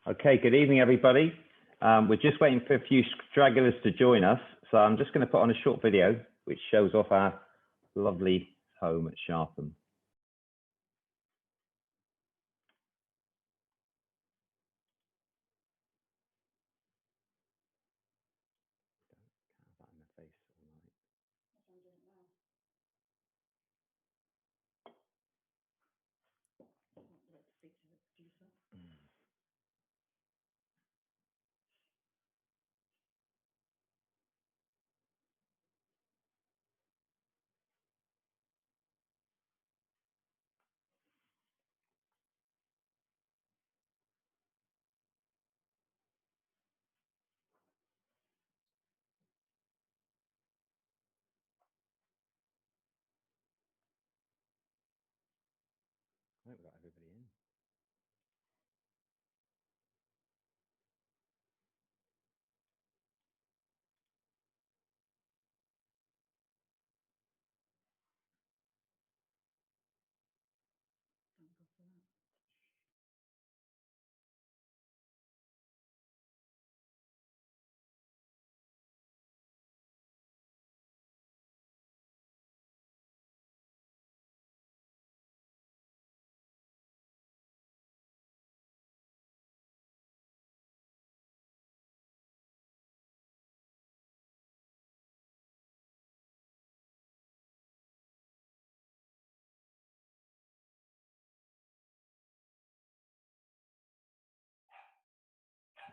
Okay, good evening, everybody. We're just waiting for a few stragglers to join us. So I'm just going to put on a short video which shows off our lovely home at Sharpham. I think we've got everybody in.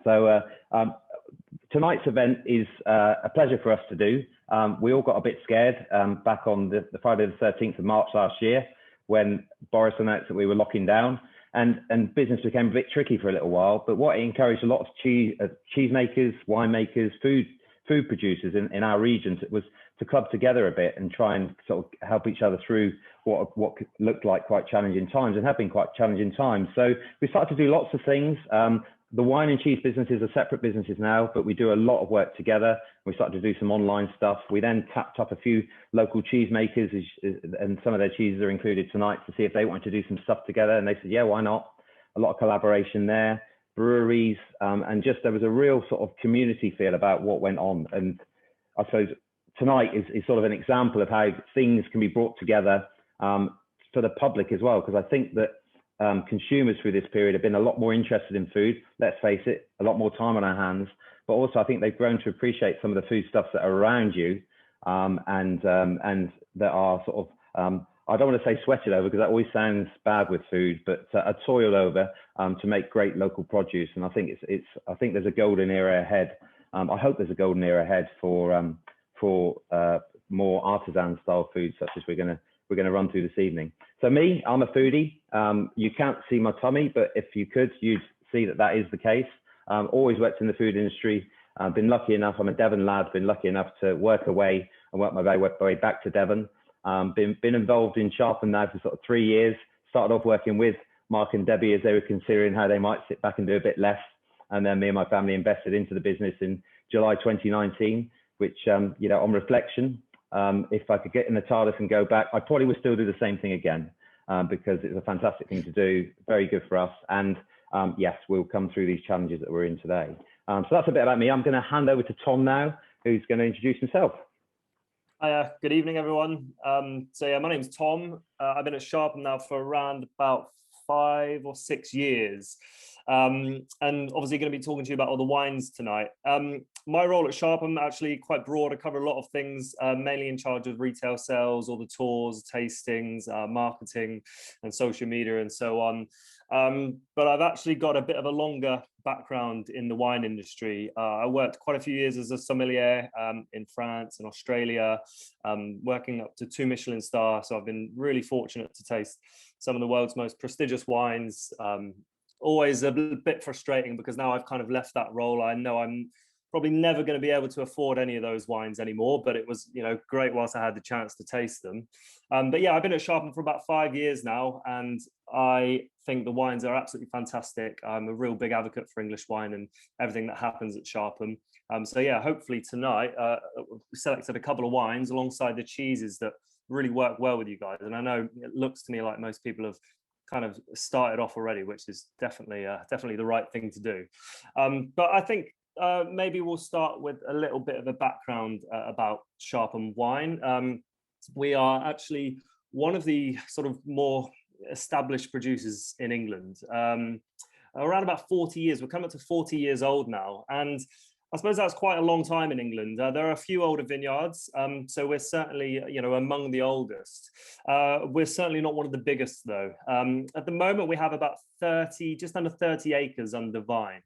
So tonight's event is a pleasure for us to do. We all got a bit scared back on the Friday the 13th of March last year when Boris announced that we were locking down, and business became a bit tricky for a little while. But what it encouraged a lot of cheesemakers, winemakers, food producers in our regions was to club together a bit and try and sort of help each other through what looked like quite challenging times and have been quite challenging times. So we started to do lots of things. The wine and cheese businesses are separate businesses now, but we do a lot of work together. We started to do some online stuff. We then tapped up a few local cheesemakers, and some of their cheeses are included tonight, to see if they wanted to do some stuff together. And they said, yeah, why not? A lot of collaboration there. Breweries, and just there was a real sort of community feel about what went on. And I suppose tonight is sort of an example of how things can be brought together for the public as well, because I think that consumers through this period have been a lot more interested in food, let's face it, a lot more time on our hands, but also I think they've grown to appreciate some of the foodstuffs that are around you, and that are sort of, I don't want to say sweated over because that always sounds bad with food, but are toiled over to make great local produce. And I think I think there's a golden era ahead. I hope there's a golden era ahead for more artisan style food, such as we're going to run through this evening. So me, I'm a foodie. You can't see my tummy, but if you could, you'd see that is the case. Always worked in the food industry. I've been lucky enough, I'm a Devon lad, been lucky enough to work away and work my way back to Devon. Been involved in Sharpham now for sort of 3 years. Started off working with Mark and Debbie as they were considering how they might sit back and do a bit less. And then me and my family invested into the business in July 2019, which, you know, on reflection, if I could get in the TARDIS and go back, I probably would still do the same thing again, because it's a fantastic thing to do, very good for us. And yes, we'll come through these challenges that we're in today. So that's a bit about me. I'm going to hand over to Tom now, who's going to introduce himself. Hi, good evening, everyone. So yeah, my name's Tom. I've been at Sharpham now for around about 5 or 6 years. And obviously going to be talking to you about all the wines tonight. My role at Sharpham actually quite broad. I cover a lot of things, mainly in charge of retail sales, all the tours, tastings, marketing and social media and so on. But I've actually got a bit of a longer background in the wine industry. I worked quite a few years as a sommelier in France and Australia, working up to 2 Michelin stars. So I've been really fortunate to taste some of the world's most prestigious wines. Always a bit frustrating because now I've kind of left that role. I know I'm probably never going to be able to afford any of those wines anymore, but it was, you know, great whilst I had the chance to taste them. But yeah, I've been at Sharpham for about 5 years now, and I think the wines are absolutely fantastic. I'm a real big advocate for English wine and everything that happens at Sharpham. So yeah, hopefully tonight we selected a couple of wines alongside the cheeses that really work well with you guys. And I know it looks to me like most people have kind of started off already, which is definitely the right thing to do. But I think maybe we'll start with a little bit of a background about Sharpham Wine. We are actually one of the sort of more established producers in England. Around about 40 years, we're coming up to 40 years old now, and I suppose that's quite a long time in England. There are a few older vineyards, so we're certainly, among the oldest. We're certainly not one of the biggest, though. At the moment, we have about just under 30 acres under vine.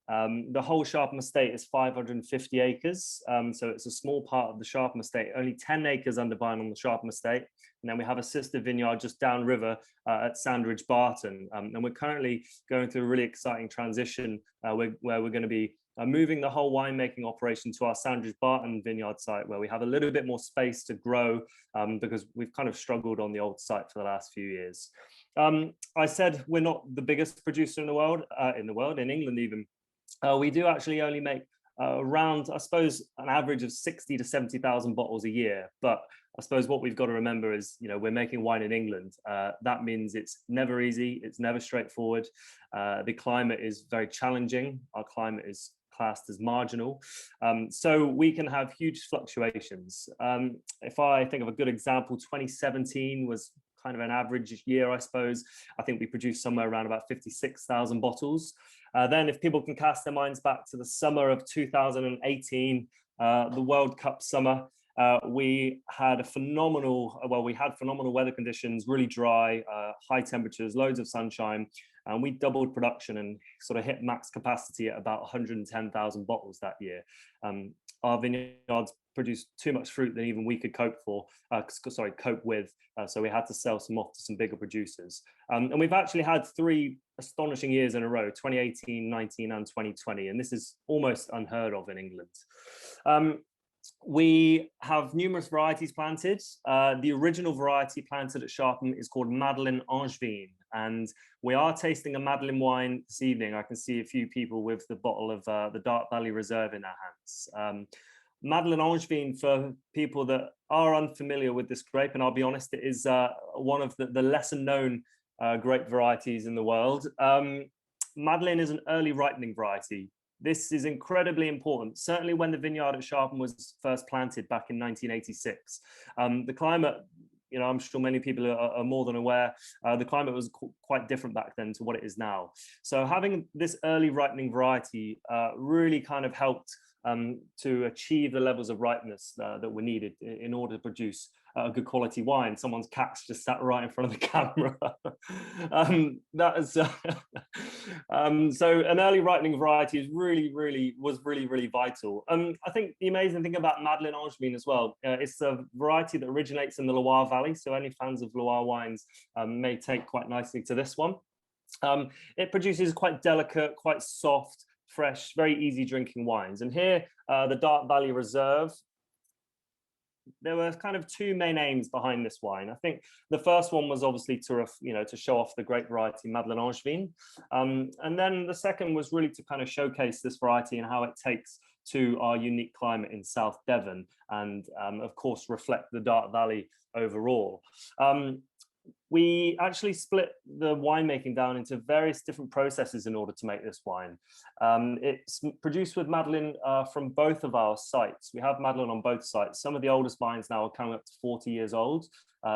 The whole Sharpham estate is 550 acres, so it's a small part of the Sharpham estate. Only 10 acres under vine on the Sharpham estate, and then we have a sister vineyard just downriver at Sandridge Barton, and we're currently going through a really exciting transition where we're going to be moving the whole winemaking operation to our Sandridge Barton vineyard site, where we have a little bit more space to grow because we've kind of struggled on the old site for the last few years. I said we're not the biggest producer in the world, in England even. We do actually only make around, I suppose, an average of 60 to 70,000 bottles a year. But I suppose what we've got to remember is, we're making wine in England. That means it's never easy. It's never straightforward. The climate is very challenging. Our climate is classed as marginal. So we can have huge fluctuations. If I think of a good example, 2017 was kind of an average year, I suppose. I think we produced somewhere around about 56,000 bottles. Then if people can cast their minds back to the summer of 2018, the World Cup summer, we had phenomenal weather conditions, really dry, high temperatures, loads of sunshine, and we doubled production and sort of hit max capacity at about 110,000 bottles that year. Our vineyards produced too much fruit than even we could cope with, so we had to sell some off to some bigger producers. And we've actually had 3 astonishing years in a row, 2018, 19 and 2020, and this is almost unheard of in England. We have numerous varieties planted. The original variety planted at Sharpham is called Madeleine Angevine, and we are tasting a Madeleine wine this evening. I can see a few people with the bottle of the Dark Valley Reserve in their hands. Madeleine Angevine, for people that are unfamiliar with this grape, and I'll be honest, it is one of the lesser known grape varieties in the world. Madeleine is an early ripening variety. This is incredibly important, certainly when the vineyard at Sharpham was first planted back in 1986. The climate, I'm sure many people are more than aware, the climate was quite different back then to what it is now. So having this early ripening variety really kind of helped to achieve the levels of ripeness that were needed in order to produce a good quality wine. Someone's cat's just sat right in front of the camera. So an early ripening variety is really vital. I think the amazing thing about Madeleine Angevine as well, it's a variety that originates in the Loire Valley. So any fans of Loire wines may take quite nicely to this one. It produces quite delicate, quite soft, fresh, very easy drinking wines. And here, the Dark Valley Reserve, there were kind of 2 main aims behind this wine. I think the first one was obviously to show off the great variety Madeleine Angevine, and then the second was really to kind of showcase this variety and how it takes to our unique climate in South Devon, and of course reflect the Dark Valley overall. We actually split the winemaking down into various different processes in order to make this wine. It's produced with Madeleine from both of our sites. We have Madeleine on both sites. Some of the oldest vines now are coming up to 40 years old.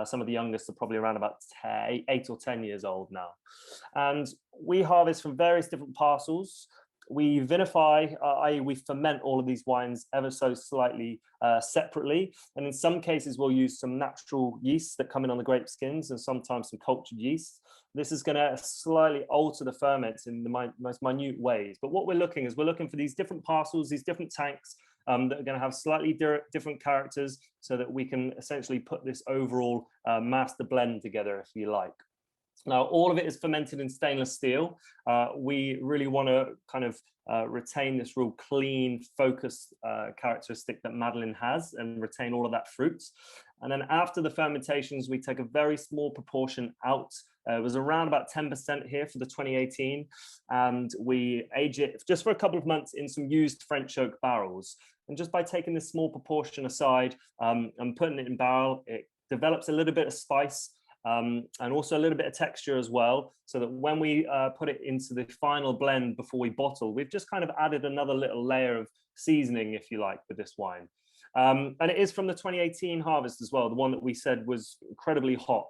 Some of the youngest are probably around about 8 or 10 years old now. And we harvest from various different parcels. We vinify, i.e. we ferment all of these wines ever so slightly separately. And in some cases, we'll use some natural yeasts that come in on the grape skins and sometimes some cultured yeast. This is going to slightly alter the ferments in the most minute ways. But what we're looking for these different parcels, these different tanks that are going to have slightly different characters so that we can essentially put this overall master blend together, if you like. Now, all of it is fermented in stainless steel. We really want to kind of retain this real clean, focused characteristic that Madeleine has and retain all of that fruit. And then after the fermentations, we take a very small proportion out. It was around about 10% here for the 2018. And we age it just for a couple of months in some used French oak barrels. And just by taking this small proportion aside and putting it in barrel, it develops a little bit of spice. and also a little bit of texture as well, so that when we put it into the final blend before we bottle, we've just kind of added another little layer of seasoning, if you like, with this wine. And it is from the 2018 harvest as well, the one that we said was incredibly hot,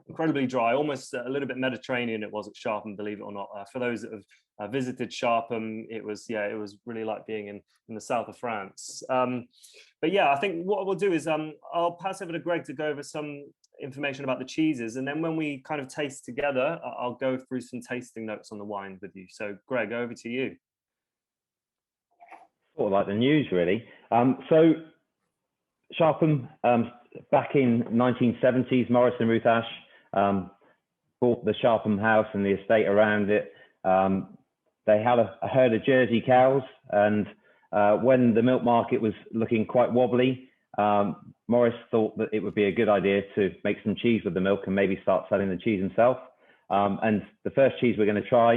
incredibly dry, almost a little bit Mediterranean it was at Sharpham, believe it or not. For those that have visited Sharpham, it was really like being in the south of France. But yeah, I think what we'll do is I'll pass over to Greg to go over some information about the cheeses, and then when we kind of taste together, I'll go through some tasting notes on the wine with you. So Greg, over to you. Sort of like the news, really. So Sharpham, back in 1970s, Morris and Ruth Ash bought the Sharpham house and the estate around it. They had a herd of Jersey cows, and when the milk market was looking quite wobbly, Morris thought that it would be a good idea to make some cheese with the milk and maybe start selling the cheese himself. And the first cheese we're going to try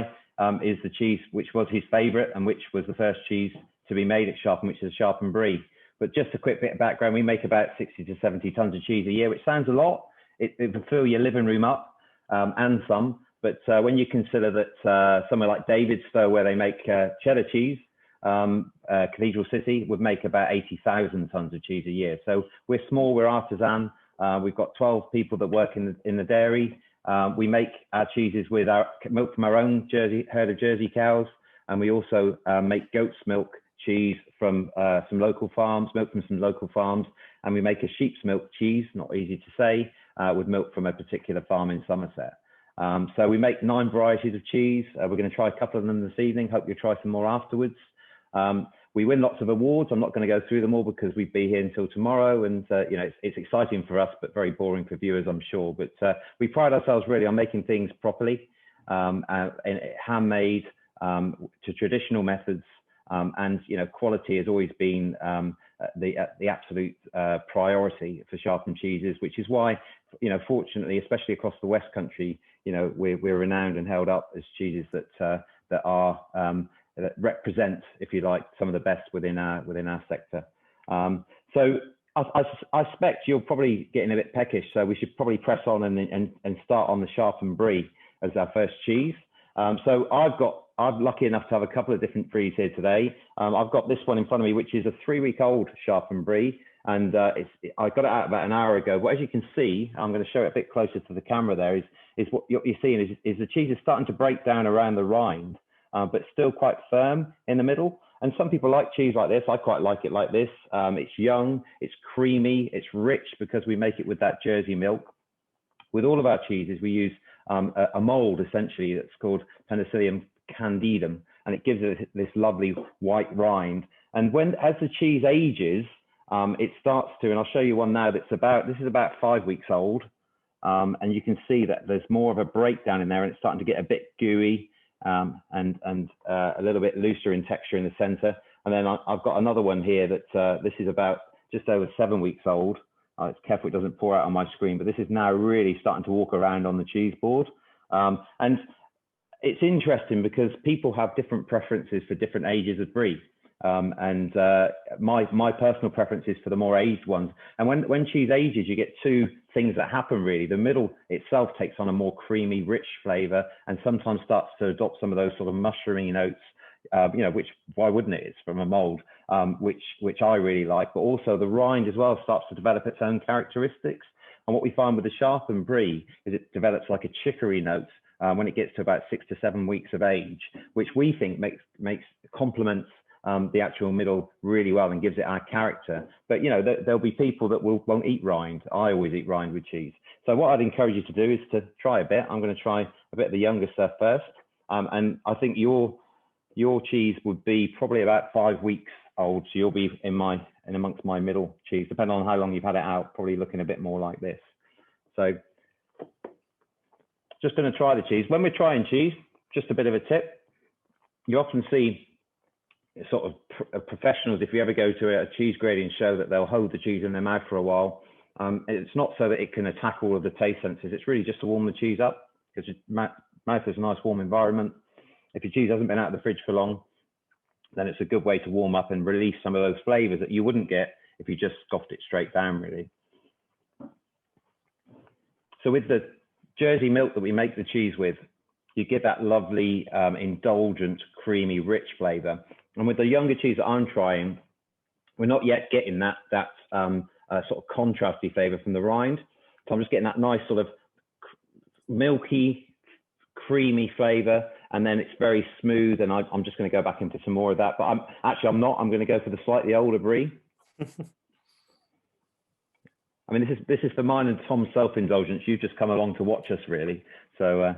is the cheese which was his favourite and which was the first cheese to be made at Sharpham, which is Sharpham Brie. But just a quick bit of background, we make about 60 to 70 tons of cheese a year, which sounds a lot. It will fill your living room up and some. But when you consider that somewhere like Davidstow, where they make cheddar cheese, Cathedral City would make about 80,000 tons of cheese a year. So we're small, we're artisan. We've got 12 people that work in the dairy. We make our cheeses with our milk from our own herd of Jersey cows. And we also make goat's milk cheese from some local farms, milk from some local farms. And we make a sheep's milk cheese, not easy to say, with milk from a particular farm in Somerset. So we make 9 varieties of cheese. We're going to try a couple of them this evening. Hope you'll try some more afterwards. We win lots of awards. I'm not going to go through them all because we'd be here until tomorrow. And, it's exciting for us, but very boring for viewers, I'm sure. But we pride ourselves really on making things properly, handmade, to traditional methods. And, quality has always been the absolute priority for Sharpham cheeses, which is why, fortunately, especially across the West Country, we're renowned and held up as cheeses that that represent, if you like, some of the best within our sector. So I suspect you're probably getting a bit peckish, so we should probably press on and start on the Sharpham Brie as our first cheese. So I'm lucky enough to have a couple of different Bries here today. I've got this one in front of me, which is a 3-week-old Sharpham Brie, and I got it out about an hour ago. But as you can see, I'm going to show it a bit closer to the camera there, is what you're seeing is the cheese is starting to break down around the rind, but still quite firm in the middle. And some people like cheese like this. I quite like it like this. It's young, it's creamy, it's rich because we make it with that Jersey milk. With all of our cheeses, we use a mold essentially that's called Penicillium candidum, and it gives it this lovely white rind. And as the cheese ages, it starts to, and I'll show you one now this is about 5 weeks old, and you can see that there's more of a breakdown in there, and it's starting to get a bit gooey and a little bit looser in texture in the center. And then I've got another one here that this is about just over 7 weeks old. It's careful it doesn't pour out on my screen, but this is now really starting to walk around on the cheese board. And it's interesting because people have different preferences for different ages of Brie. And my personal preference is for the more aged ones. And when cheese ages, you get two things that happen really. The middle itself takes on a more creamy, rich flavor, and sometimes starts to adopt some of those sort of mushroomy notes, which, why wouldn't it? It's from a mold, which I really like. But also the rind as well starts to develop its own characteristics. And what we find with the Sharpham Brie is it develops like a chicory note when it gets to about 6 to 7 weeks of age, which we think complements the actual middle really well and gives it our character. But there'll be people that won't eat rind. I always eat rind with cheese. So what I'd encourage you to do is to try a bit. I'm going to try a bit of the younger stuff first, and I think your cheese would be probably about 5 weeks old. So you'll be in amongst my middle cheese, depending on how long you've had it out. Probably looking a bit more like this. So just going to try the cheese. When we're trying cheese, just a bit of a tip. You often see sort of professionals, if you ever go to a cheese grading show, that they'll hold the cheese in their mouth for a while. It's not so that it can attack all of the taste senses. It's really just to warm the cheese up, because your mouth is a nice warm environment. If your cheese hasn't been out of the fridge for long, then it's a good way to warm up and release some of those flavors that you wouldn't get if you just scoffed it straight down, really. So with the Jersey milk that we make the cheese with, you get that lovely, indulgent, creamy, rich flavor. And with the younger cheese that I'm trying, we're not yet getting that sort of contrasty flavor from the rind. So I'm just getting that nice sort of milky, creamy flavor, and then it's very smooth. And I'm just going to go back into some more of that. But I'm not. I'm going to go for the slightly older Brie. I mean, this is for mine and Tom's self-indulgence. You've just come along to watch us, really. So.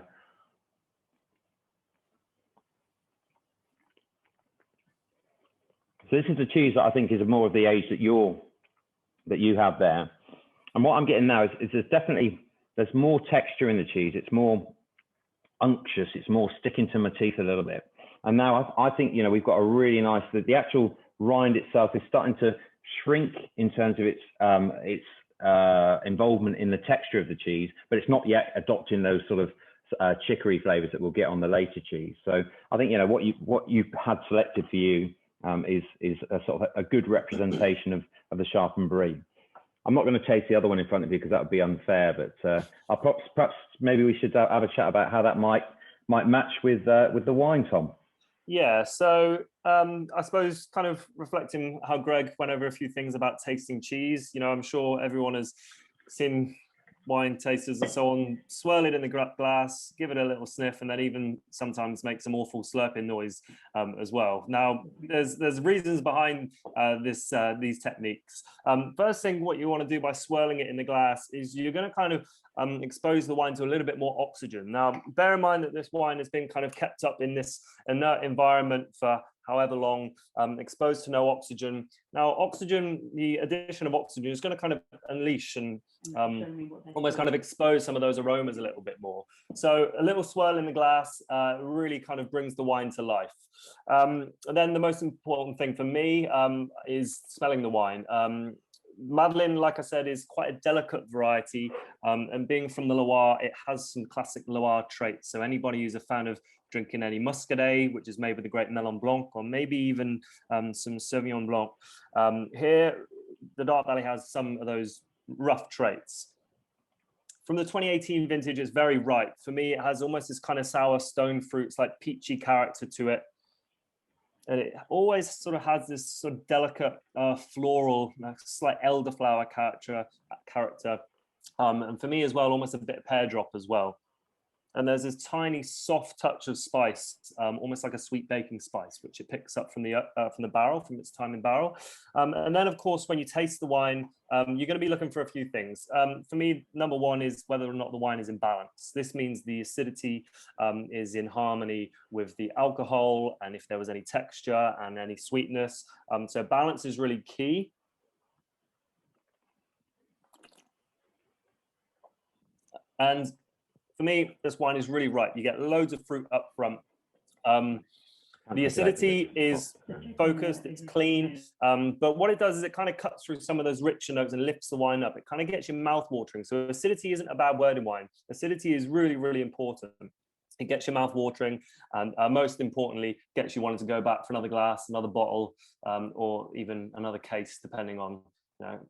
So this is the cheese that I think is more of the age that you have there. And what I'm getting now is there's more texture in the cheese. It's more unctuous. It's more sticking to my teeth a little bit. And now I think, we've got a really nice, the actual rind itself is starting to shrink in terms of its involvement in the texture of the cheese, but it's not yet adopting those sort of chicory flavors that we'll get on the later cheese. So I think, what you've had selected for you is a sort of a good representation of the Sharpham Brie. I'm not going to taste the other one in front of you because that would be unfair, but perhaps maybe we should have a chat about how that might match with the wine, Tom. Yeah, so I suppose kind of reflecting how Greg went over a few things about tasting cheese. I'm sure everyone has seen wine tasters and so on swirl it in the glass, give it a little sniff, and then even sometimes make some awful slurping noise as well. Now, there's reasons behind these techniques. First thing, what you want to do by swirling it in the glass is you're going to kind of expose the wine to a little bit more oxygen. Now, bear in mind that this wine has been kind of kept up in this inert environment for however long, exposed to no oxygen. Now, the addition of oxygen is going to kind of unleash and almost kind of expose some of those aromas a little bit more. So a little swirl in the glass really kind of brings the wine to life. And then the most important thing for me is smelling the wine. Madeleine, like I said, is quite a delicate variety, and being from the Loire, it has some classic Loire traits. So anybody who's a fan of drinking any Muscadet, which is made with a great Melon Blanc, or maybe even some Sauvignon Blanc, here the Dark Valley has some of those rough traits. From the 2018 vintage, it's very ripe. For me, it has almost this kind of sour stone fruits, like peachy character to it. And it always sort of has this sort of delicate floral, slight elderflower character. And for me as well, almost a bit of pear drop as well. And there's this tiny soft touch of spice, almost like a sweet baking spice, which it picks up from the barrel, from its time in barrel. And then, of course, when you taste the wine, you're going to be looking for a few things. For me, number one is whether or not the wine is in balance. This means the acidity is in harmony with the alcohol, and if there was any texture and any sweetness. So balance is really key. And for me, this wine is really ripe. You get loads of fruit up front. The acidity is focused, it's clean, but what it does is it kind of cuts through some of those richer notes and lifts the wine up. It kind of gets your mouth watering. So acidity isn't a bad word in wine. Acidity is really, really important. It gets your mouth watering, and most importantly, gets you wanting to go back for another glass, another bottle, or even another case, depending on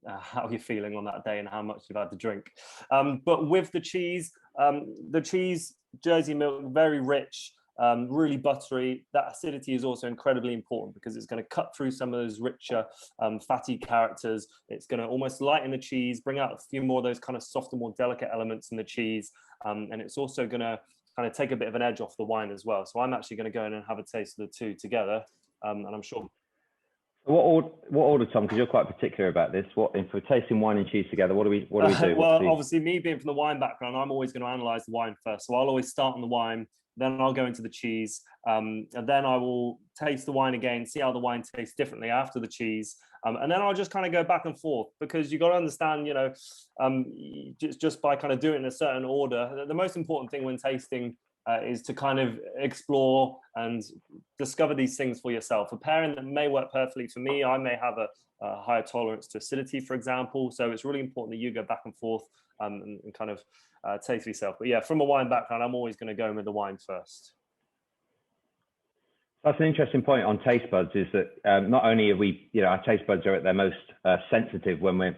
how you're feeling on that day and how much you've had to drink. But with the cheese, Jersey milk, very rich, really buttery. That acidity is also incredibly important because it's going to cut through some of those richer, fatty characters. It's going to almost lighten the cheese, bring out a few more of those kind of softer, more delicate elements in the cheese. And it's also going to kind of take a bit of an edge off the wine as well. So I'm actually going to go in and have a taste of the two together. And I'm sure. What order, Tom? Because you're quite particular about this. If we're tasting wine and cheese together, what do we do? Well, obviously, me being from the wine background, I'm always going to analyze the wine first. So I'll always start on the wine, then I'll go into the cheese, and then I will taste the wine again, see how the wine tastes differently after the cheese, and then I'll just kind of go back and forth, because you've got to understand, just by kind of doing it in a certain order, the most important thing when tasting is to kind of explore and discover these things for yourself. A pairing that may work perfectly for me, I may have a higher tolerance to acidity, for example. So it's really important that you go back and forth and kind of taste for yourself. But yeah, from a wine background, I'm always going to go with the wine first. That's an interesting point on taste buds, is that not only are we, our taste buds are at their most sensitive when we're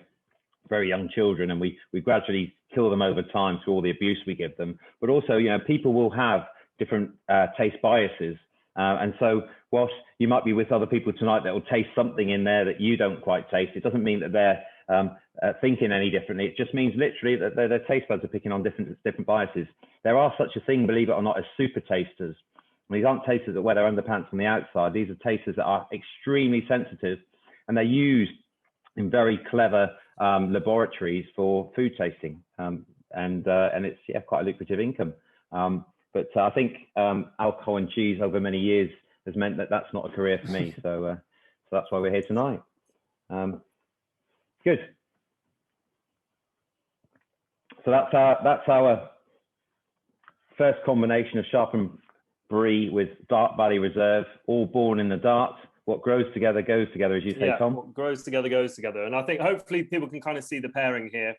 very young children, and we gradually kill them over time through all the abuse we give them. But also, you know, people will have different taste biases. And so whilst you might be with other people tonight that will taste something in there that you don't quite taste, it doesn't mean that they're thinking any differently. It just means literally that their taste buds are picking on different biases. There are such a thing, believe it or not, as super tasters. And these aren't tasters that wear their underpants on the outside. These are tasters that are extremely sensitive, and they're used in very clever laboratories for food tasting. And it's quite a lucrative income. But I think alcohol and cheese over many years has meant that that's not a career for me. So that's why we're here tonight. Good. So that's our first combination of Sharpham Brie with Dart Valley Reserve, all born in the Dart. What grows together goes together, as you say, Tom. What grows together goes together. And I think hopefully people can kind of see the pairing here.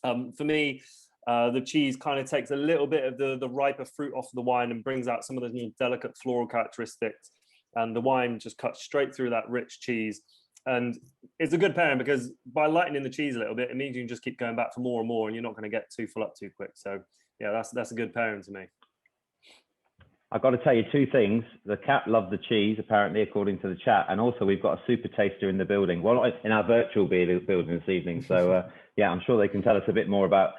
For me, the cheese kind of takes a little bit of the riper fruit off the wine and brings out some of those more delicate floral characteristics. And the wine just cuts straight through that rich cheese. And it's a good pairing because by lightening the cheese a little bit, it means you can just keep going back for more and more, and you're not going to get too full up too quick. So yeah, that's a good pairing to me. I've got to tell you two things. The cat loved the cheese, apparently, according to the chat. And also, we've got a super taster in the building. Well, not in our virtual building this evening. So, yeah, I'm sure they can tell us a bit more about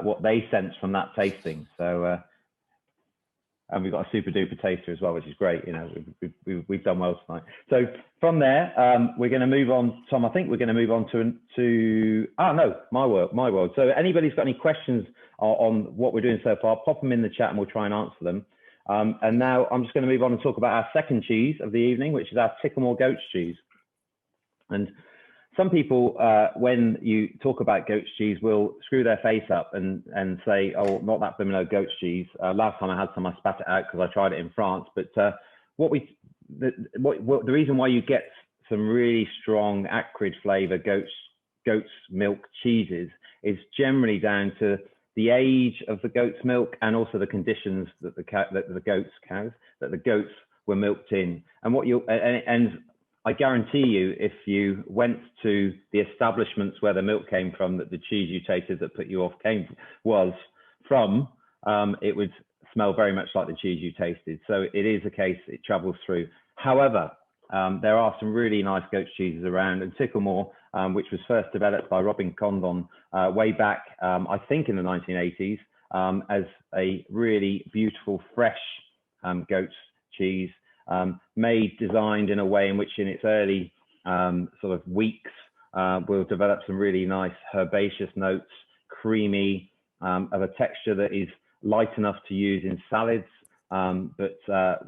what they sense from that tasting. So, and we've got a super duper taster as well, which is great. You know, we've done well tonight. So from there, we're going to move on. Tom, I think we're going to move on to my world. So anybody's got any questions on what we're doing so far, pop them in the chat and we'll try and answer them. And now I'm just going to move on and talk about our second cheese of the evening, which is our Ticklemore goat's cheese. And some people, when you talk about goat's cheese, will screw their face up and say, oh, not that Pinot goat's cheese. Last time I had some, I spat it out because I tried it in France. But the reason why you get some really strong acrid flavour goat's milk cheeses is generally down to the age of the goat's milk and also the conditions that the goats were milked in. And I guarantee you, if you went to the establishments where the milk came from, that the cheese you tasted that put you off was from, it would smell very much like the cheese you tasted. So it is a case, it travels through. However, there are some really nice goat's cheeses around, and Ticklemore, which was first developed by Robin Condon way back, I think in the 1980s, as a really beautiful, fresh goat's cheese, designed in a way in which in its early sort of weeks will develop some really nice herbaceous notes, creamy, of a texture that is light enough to use in salads, but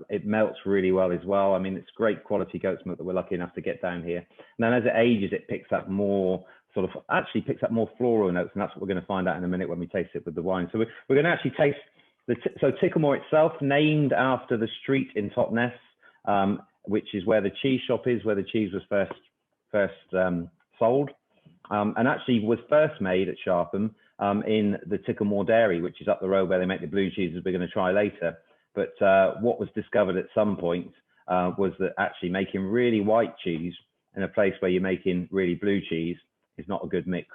it melts really well as well. I mean, it's great quality goat's milk that we're lucky enough to get down here. And then as it ages, it picks up more floral notes, and that's what we're going to find out in a minute when we taste it with the wine. So we're going to actually taste so Ticklemore itself, named after the street in Totnes, which is where the cheese shop is, where the cheese was first sold, and actually was first made at Sharpham in the Ticklemore dairy, which is up the road where they make the blue cheeses we're going to try later. But what was discovered at some point was that actually making really white cheese in a place where you're making really blue cheese is not a good mix.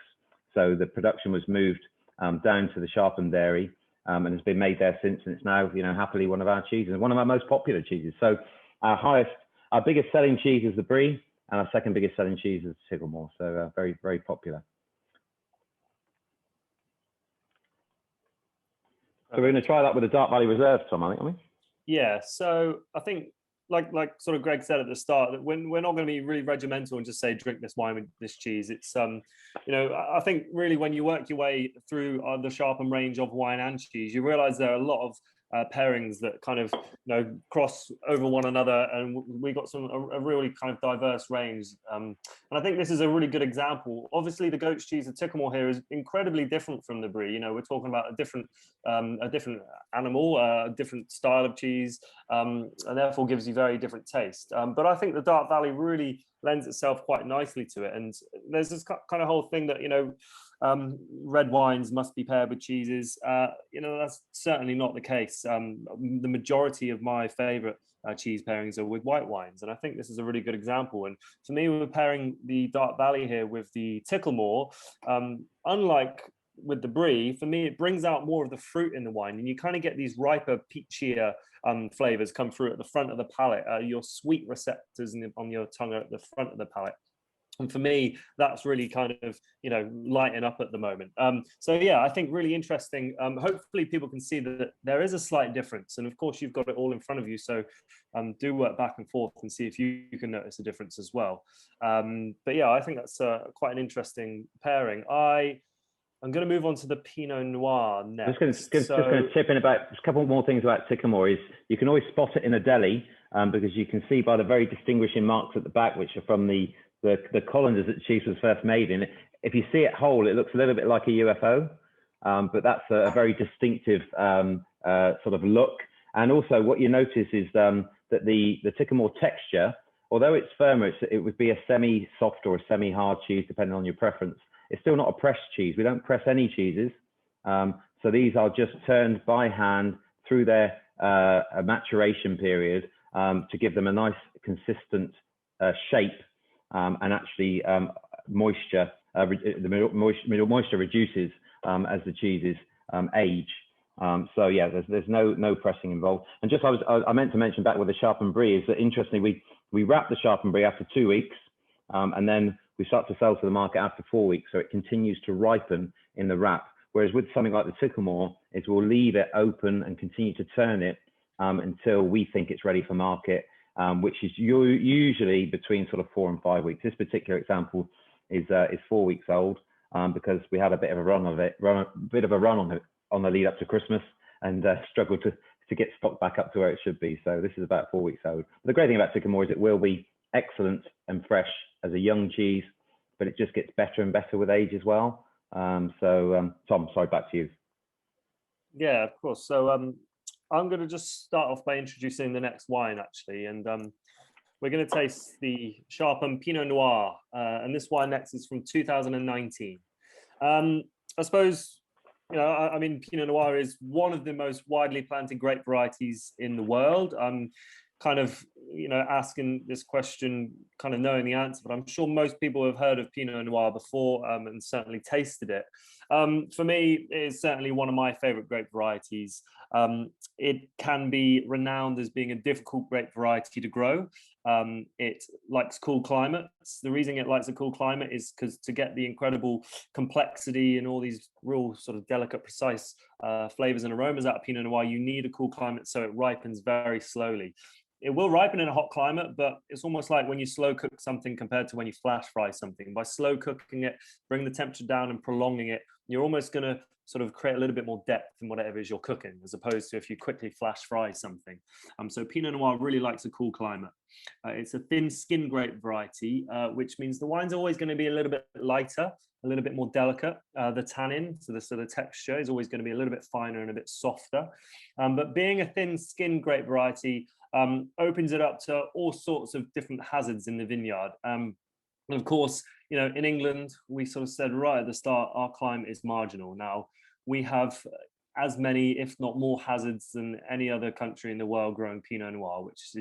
So the production was moved down to the Sharpham dairy, and has been made there since, and it's now, you know, happily one of our cheeses, one of our most popular cheeses. So our biggest selling cheese is the Brie, and our second biggest selling cheese is Ticklemore. So very, very popular. So we're going to try that with the Dart Valley Reserve, Tom, I think, aren't we? Yeah. So I think, like sort of Greg said at the start, that we're not going to be really regimental and just say drink this wine with this cheese. It's you know, I think really when you work your way through the Sharpham range of wine and cheese, you realise there are a lot of pairings that kind of, you know, cross over one another, and we got a really kind of diverse range. And I think this is a really good example. Obviously, the goat's cheese at Ticklemore here is incredibly different from the Brie. You know, we're talking about a different animal, a different style of cheese, and therefore gives you very different taste. But I think the Dart Valley really lends itself quite nicely to it. And there's this kind of whole thing that, you know, red wines must be paired with cheeses. That's certainly not the case. The majority of my favorite cheese pairings are with white wines, and I think this is a really good example. And for me, we're pairing the Dark Valley here with the Ticklemore. Unlike with the Brie, for me, it brings out more of the fruit in the wine, and you kind of get these riper, peachier flavors come through at the front of the palate. Your sweet receptors on your tongue are at the front of the palate. And for me, that's really kind of, lighting up at the moment. So yeah, I think really interesting. Hopefully people can see that there is a slight difference. And of course, you've got it all in front of you. So do work back and forth and see if you can notice a difference as well. But yeah, I think that's quite an interesting pairing. I'm going to move on to the Pinot Noir next. Just going to tip in about a couple more things about Sycamore. Is you can always spot it in a deli because you can see by the very distinguishing marks at the back, which are from the colanders that cheese was first made in. If you see it whole, it looks a little bit like a UFO, but that's a very distinctive sort of look. And also what you notice is that the Sycamore texture, although it's firmer, it would be a semi-soft or a semi-hard cheese, depending on your preference. It's still not a pressed cheese. We don't press any cheeses. So these are just turned by hand through their maturation period to give them a nice consistent shape. And actually moisture reduces as the cheeses age. So yeah, there's no pressing involved. And just I meant to mention back with the Sharpham Brie is that interestingly we wrap the Sharpham Brie after 2 weeks, and then we start to sell to the market after 4 weeks. So it continues to ripen in the wrap. Whereas with something like the Sycamore, is we'll leave it open and continue to turn it until we think it's ready for market. Which is usually between sort of 4 and 5 weeks. This particular example is 4 weeks old because we had a bit of a run on the lead up to Christmas and struggled to get stock back up to where it should be. So this is about 4 weeks old. But the great thing about Sycamore is it will be excellent and fresh as a young cheese, but it just gets better and better with age as well. Tom, sorry, back to you. Yeah, of course. So I'm going to just start off by introducing the next wine, actually, and we're going to taste the Sharpham Pinot Noir, and this wine next is from 2019. I suppose, Pinot Noir is one of the most widely planted grape varieties in the world. I'm kind of, asking this question, kind of knowing the answer, but I'm sure most people have heard of Pinot Noir before and certainly tasted it. For me, it is certainly one of my favorite grape varieties. It can be renowned as being a difficult grape variety to grow. It likes cool climates. The reason it likes a cool climate is because to get the incredible complexity and all these real sort of delicate, precise flavors and aromas out of Pinot Noir, you need a cool climate so it ripens very slowly. It will ripen in a hot climate, but it's almost like when you slow cook something compared to when you flash fry something. By slow cooking it, bring the temperature down and prolonging it, you're almost going to sort of create a little bit more depth in whatever it is you're cooking, as opposed to if you quickly flash fry something. So Pinot Noir really likes a cool climate. It's a thin skin grape variety, which means the wine's always going to be a little bit lighter, a little bit more delicate. The tannin, so the sort of texture, is always going to be a little bit finer and a bit softer. But being a thin skin grape variety opens it up to all sorts of different hazards in the vineyard. And of course, in England, we sort of said right at the start, our climate is marginal. Now, we have as many, if not more, hazards than any other country in the world growing Pinot Noir, which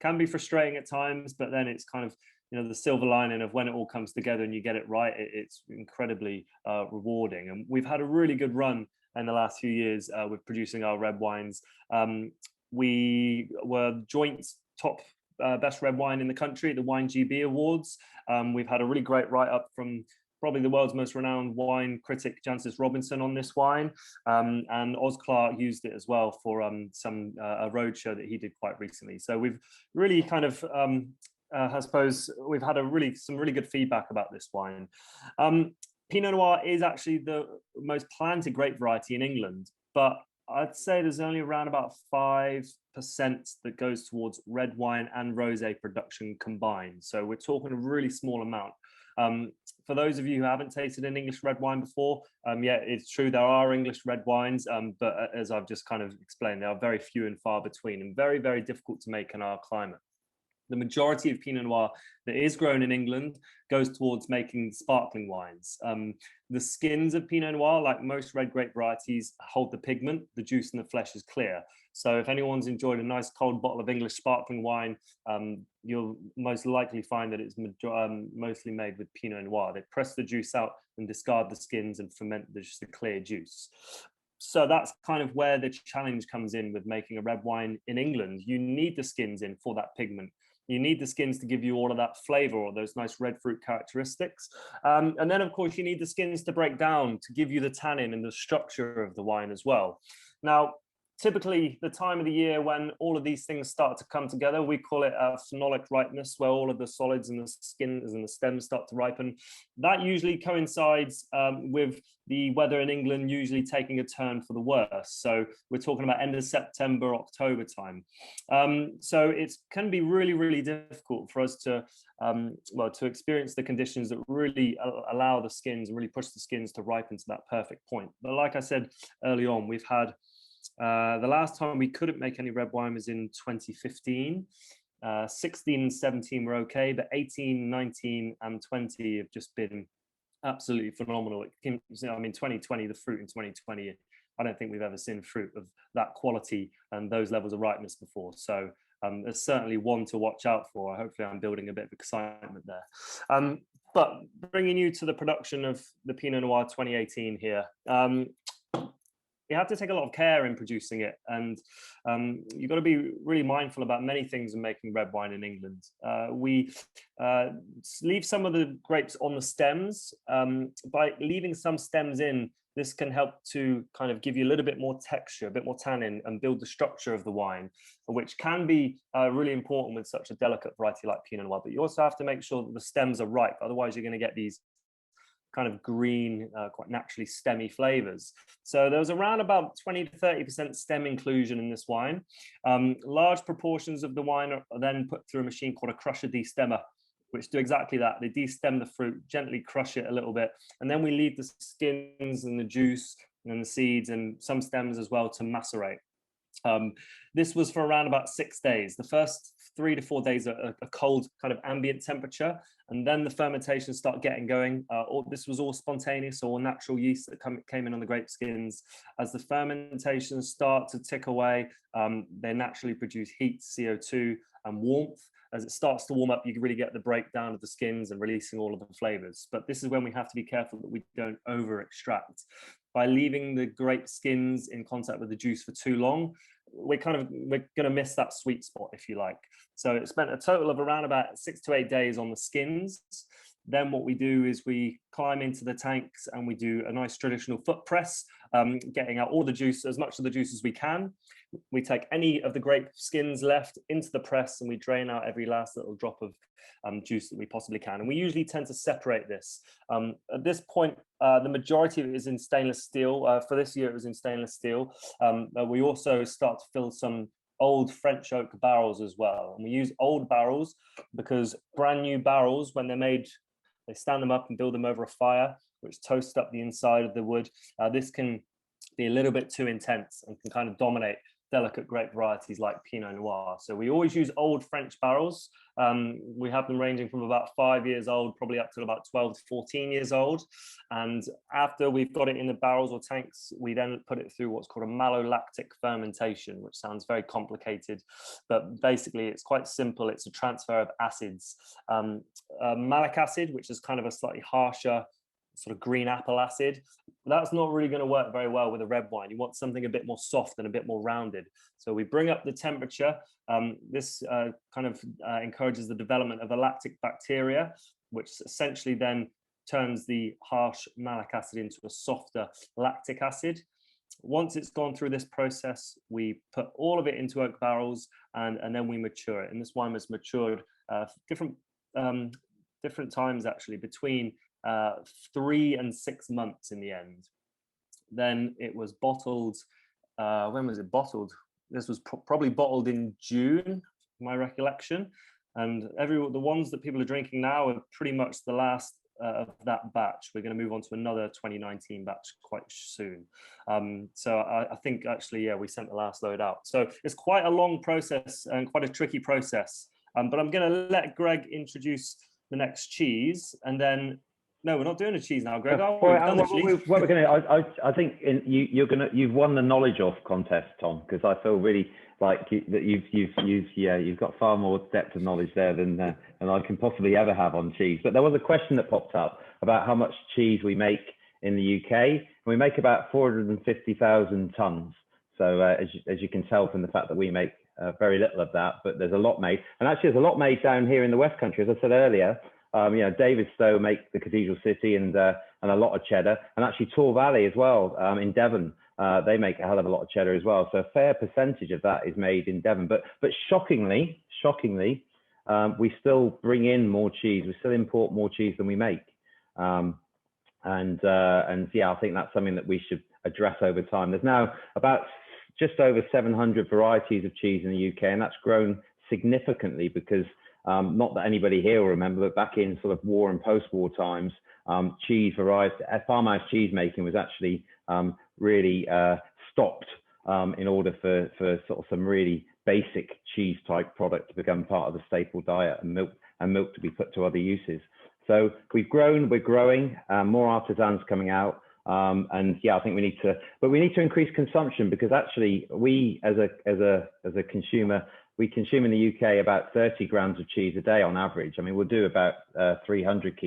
can be frustrating at times, but then it's kind of, the silver lining of when it all comes together and you get it right, it's incredibly rewarding. And we've had a really good run in the last few years with producing our red wines. We were joint top best red wine in the country at the Wine GB Awards. We've had a really great write-up from probably the world's most renowned wine critic, Jancis Robinson, on this wine. And Oz Clarke used it as well for a roadshow that he did quite recently. So we've really kind of, I suppose, we've had some really good feedback about this wine. Pinot Noir is actually the most planted grape variety in England, but I'd say there's only around about 5% that goes towards red wine and rosé production combined. So we're talking a really small amount. For those of you who haven't tasted an English red wine before, yeah, it's true, there are English red wines, but as I've just kind of explained, they are very few and far between and very, very difficult to make in our climate. the majority of Pinot Noir that is grown in England goes towards making sparkling wines. The skins of Pinot Noir, like most red grape varieties, hold the pigment. The juice in the flesh is clear. So if anyone's enjoyed a nice cold bottle of English sparkling wine, you'll most likely find that it's mostly made with Pinot Noir. They press the juice out and discard the skins and ferment just the clear juice. So that's kind of where the challenge comes in with making a red wine in England. You need the skins in for that pigment. You need the skins to give you all of that flavor or those nice red fruit characteristics. And then, of course, you need the skins to break down to give you the tannin and the structure of the wine as well. Now, typically, the time of the year when all of these things start to come together, we call it a phenolic ripeness, where all of the solids and the skins and the stems start to ripen. That usually coincides with the weather in England usually taking a turn for the worse. So we're talking about end of September, October time. So it can be really, really difficult for us to experience the conditions that really allow the skins and really push the skins to ripen to that perfect point. But like I said early on, we've had the last time we couldn't make any red wine was in 2015. 16 and 17 were okay, but 18, 19 and 20 have just been absolutely phenomenal. I mean, 2020, the fruit in 2020, I don't think we've ever seen fruit of that quality and those levels of ripeness before. So there's certainly one to watch out for. Hopefully I'm building a bit of excitement there. But bringing you to the production of the Pinot Noir 2018 here. You have to take a lot of care in producing it, and you've got to be really mindful about many things in making red wine in England. We leave some of the grapes on the stems. By leaving some stems in, this can help to kind of give you a little bit more texture, a bit more tannin, and build the structure of the wine, which can be really important with such a delicate variety like Pinot Noir. But you also have to make sure that the stems are ripe, otherwise you're going to get these kind of green, quite naturally stemmy flavors. So there was around about 20 to 30% stem inclusion in this wine. Large proportions of the wine are then put through a machine called a crusher destemmer, which do exactly that. They destem the fruit, gently crush it a little bit, and then we leave the skins and the juice and the seeds and some stems as well to macerate. This was for around about 6 days. The first 3 to 4 days are a cold kind of ambient temperature, and then the fermentation start getting going. This was all spontaneous, all natural yeast that came in on the grape skins. As the fermentations start to tick away, they naturally produce heat, CO2, and warmth. As it starts to warm up, you can really get the breakdown of the skins and releasing all of the flavors. But this is when we have to be careful that we don't over extract. By leaving the grape skins in contact with the juice for too long, we're going to miss that sweet spot, if you like. So it spent a total of around about 6 to 8 days on the skins. Then what we do is we climb into the tanks and we do a nice traditional foot press, getting out all the juice, as much of the juice as we can. We take any of the grape skins left into the press and we drain out every last little drop of juice that we possibly can. And we usually tend to separate this. At this point, the majority of it is in stainless steel. For this year, it was in stainless steel. We also start to fill some old French oak barrels as well. And we use old barrels because brand new barrels, when they're made, they stand them up and build them over a fire, which toasts up the inside of the wood. This can be a little bit too intense and can kind of dominate delicate grape varieties like Pinot Noir. So we always use old French barrels. We have them ranging from about 5 years old, probably up to about 12 to 14 years old. And after we've got it in the barrels or tanks, we then put it through what's called a malolactic fermentation, which sounds very complicated, but basically it's quite simple. It's a transfer of acids. Malic acid, which is kind of a slightly harsher sort of green apple acid, that's not really going to work very well with a red wine. You want something a bit more soft and a bit more rounded. So we bring up the temperature. This encourages the development of a lactic bacteria, which essentially then turns the harsh malic acid into a softer lactic acid. Once it's gone through this process, we put all of it into oak barrels and then we mature it. And this wine was matured different times actually, between 3 and 6 months in the end. Then it was bottled. When was it bottled? This was probably bottled in June, my recollection. And the ones that people are drinking now are pretty much the last of that batch. We're going to move on to another 2019 batch quite soon. So I think actually, yeah, we sent the last load out. So it's quite a long process and quite a tricky process. But I'm going to let Greg introduce the next cheese, and then no, we're not doing a cheese now, Greg. We've done the cheese. What we're going to, I think you've won the knowledge off contest, Tom, because I feel really like that you've got far more depth of knowledge there than I can possibly ever have on cheese. But there was a question that popped up about how much cheese we make in the UK, and we make about 450,000 tons. So as you can tell from the fact that we make very little of that, but there's a lot made, and actually there's a lot made down here in the West Country, as I said earlier. David Stowe make the Cathedral City and a lot of cheddar, and actually Tor Valley as well in Devon. They make a hell of a lot of cheddar as well. So a fair percentage of that is made in Devon. But shockingly, we still bring in more cheese. We still import more cheese than we make. And yeah, I think that's something that we should address over time. There's now about just over 700 varieties of cheese in the UK, and that's grown significantly because not that anybody here will remember, but back in sort of war and post-war times, cheese variety, farmhouse cheese making was actually really stopped in order for sort of some really basic cheese type product to become part of the staple diet, and milk to be put to other uses. So we've grown, we're growing, more artisans coming out. And yeah, I think we need to increase consumption, because actually we as a consumer, we consume in the UK about 30 grams of cheese a day on average. I mean, we'll do about 300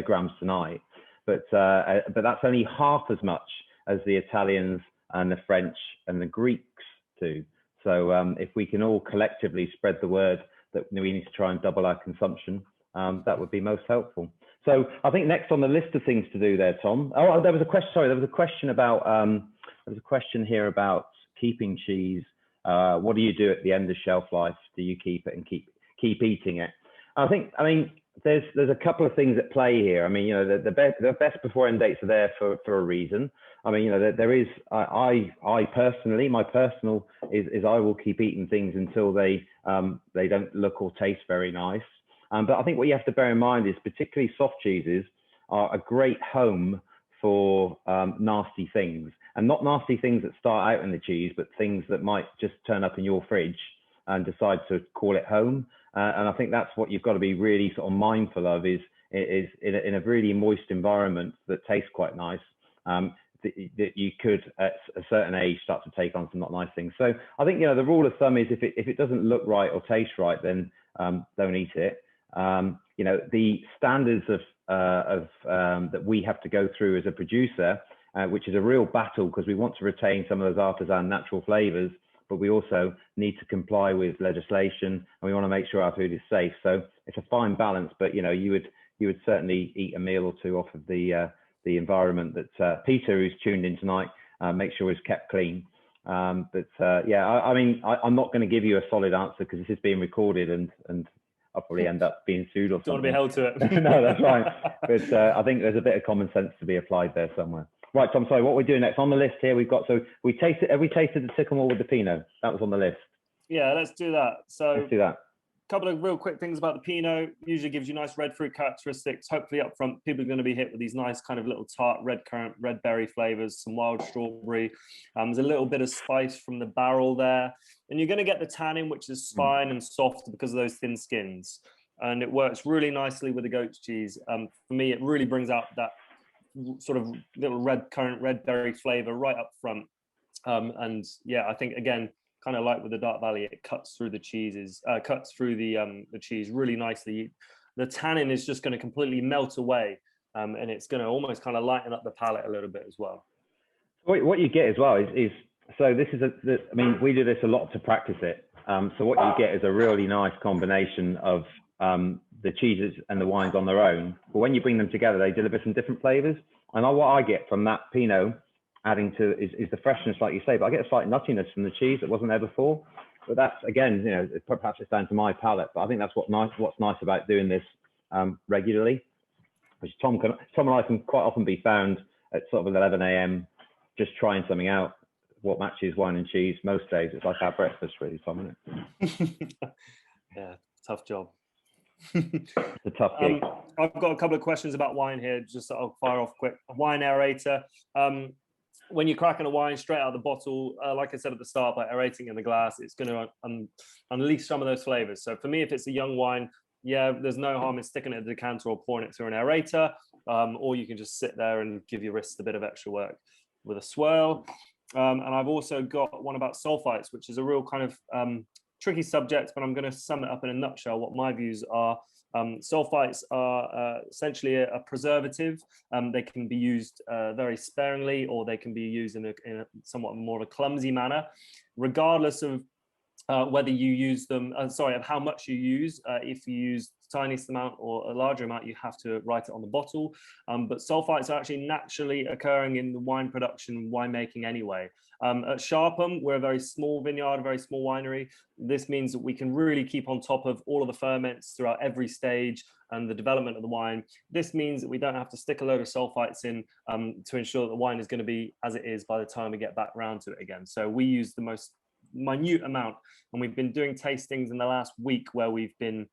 grams tonight, but that's only half as much as the Italians and the French and the Greeks do. So if we can all collectively spread the word that we need to try and double our consumption, that would be most helpful. So I think next on the list of things to do there, Tom. Oh, there was a question. Sorry, there was a question about there was a question here about keeping cheese. What do you do at the end of shelf life? Do you keep it and keep eating it? I mean, there's a couple of things at play here. I mean, you know, the best before end dates are there for a reason. I mean, you know, there is. I personally, my personal is I will keep eating things until they don't look or taste very nice. But I think what you have to bear in mind is particularly soft cheeses are a great home for nasty things, and not nasty things that start out in the cheese, but things that might just turn up in your fridge and decide to call it home. And I think that's what you've got to be really sort of mindful of is in a really moist environment that tastes quite nice, that you could at a certain age start to take on some not nice things. So I think, you know, the rule of thumb is if it doesn't look right or taste right, then don't eat it. You know, the standards of that we have to go through as a producer, which is a real battle because we want to retain some of those artisan natural flavors, but we also need to comply with legislation, and we want to make sure our food is safe. So it's a fine balance, but you know, you would certainly eat a meal or two off of the environment that Peter, who's tuned in tonight, make sure is kept clean. Yeah, I mean, I'm not going to give you a solid answer because this is being recorded, and I'll probably end up being sued or something. Don't want to be held to it. No, that's right. But I think there's a bit of common sense to be applied there somewhere. Right, Tom, sorry, what we're doing next on the list here, we've got, so we tasted the Ticklemore with the Pinot. That was on the list. Yeah, let's do that. So let's do that. A couple of real quick things about the Pinot. Usually gives you nice red fruit characteristics. Hopefully up front, people are going to be hit with these nice kind of little tart red currant, red berry flavors, some wild strawberry. There's a little bit of spice from the barrel there. And you're going to get the tannin, which is fine and soft because of those thin skins. And it works really nicely with the goat's cheese. For me, it really brings out that sort of little red currant, red berry flavor right up front. And yeah, I think again, kind of like with the Dark Valley, it cuts through the cheeses, cuts through the cheese really nicely. The tannin is just going to completely melt away, and it's going to almost kind of lighten up the palate a little bit as well. What you get as well is so this is I mean, we do this a lot to practice it. So what you get is a really nice combination of the cheeses and the wines on their own, but when you bring them together, they deliver some different flavors. And what I get from that Pinot adding to is the freshness, like you say, but I get a slight nuttiness from the cheese that wasn't there before. But that's, again, you know, perhaps it's down to my palate, but I think that's what's nice about doing this regularly. Which Tom and I can quite often be found at sort of 11 a.m. just trying something out. What matches wine and cheese most days? It's like our breakfast, really, Tom, isn't it? Yeah, tough job. It's a tough gig. I've got a couple of questions about wine here, just I'll fire off quick. A wine aerator. when you're cracking a wine straight out of the bottle, like I said at the start, by aerating in the glass, it's going to unleash some of those flavors. So for me, if it's a young wine, yeah, there's no harm in sticking it in a decanter or pouring it through an aerator, or you can just sit there and give your wrists a bit of extra work with a swirl. And I've also got one about sulfites, which is a real kind of tricky subject, but I'm going to sum it up in a nutshell what my views are. Sulfites are essentially a preservative. They can be used very sparingly, or they can be used in a somewhat more of a clumsy manner, regardless of whether you use them, of how much you use. If you use the tiniest amount or a larger amount, you have to write it on the bottle. But sulfites are actually naturally occurring in the wine production, winemaking anyway. At Sharpham, we're a very small vineyard, a very small winery. This means that we can really keep on top of all of the ferments throughout every stage and the development of the wine. This means that we don't have to stick a load of sulfites in to ensure that the wine is going to be as it is by the time we get back around to it again. So we use the most minute amount, and we've been doing tastings in the last week where we've been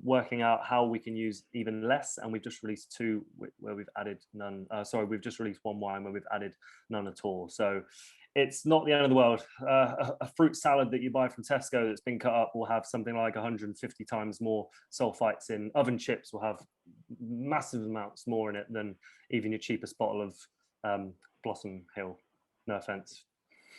working out how we can use even less, and we've just released two where we've added none. We've just released one wine where we've added none at all. So it's not the end of the world. A fruit salad that you buy from Tesco that's been cut up will have something like 150 times more sulfites in. Oven chips will have massive amounts more in it than even your cheapest bottle of Blossom Hill. No offense.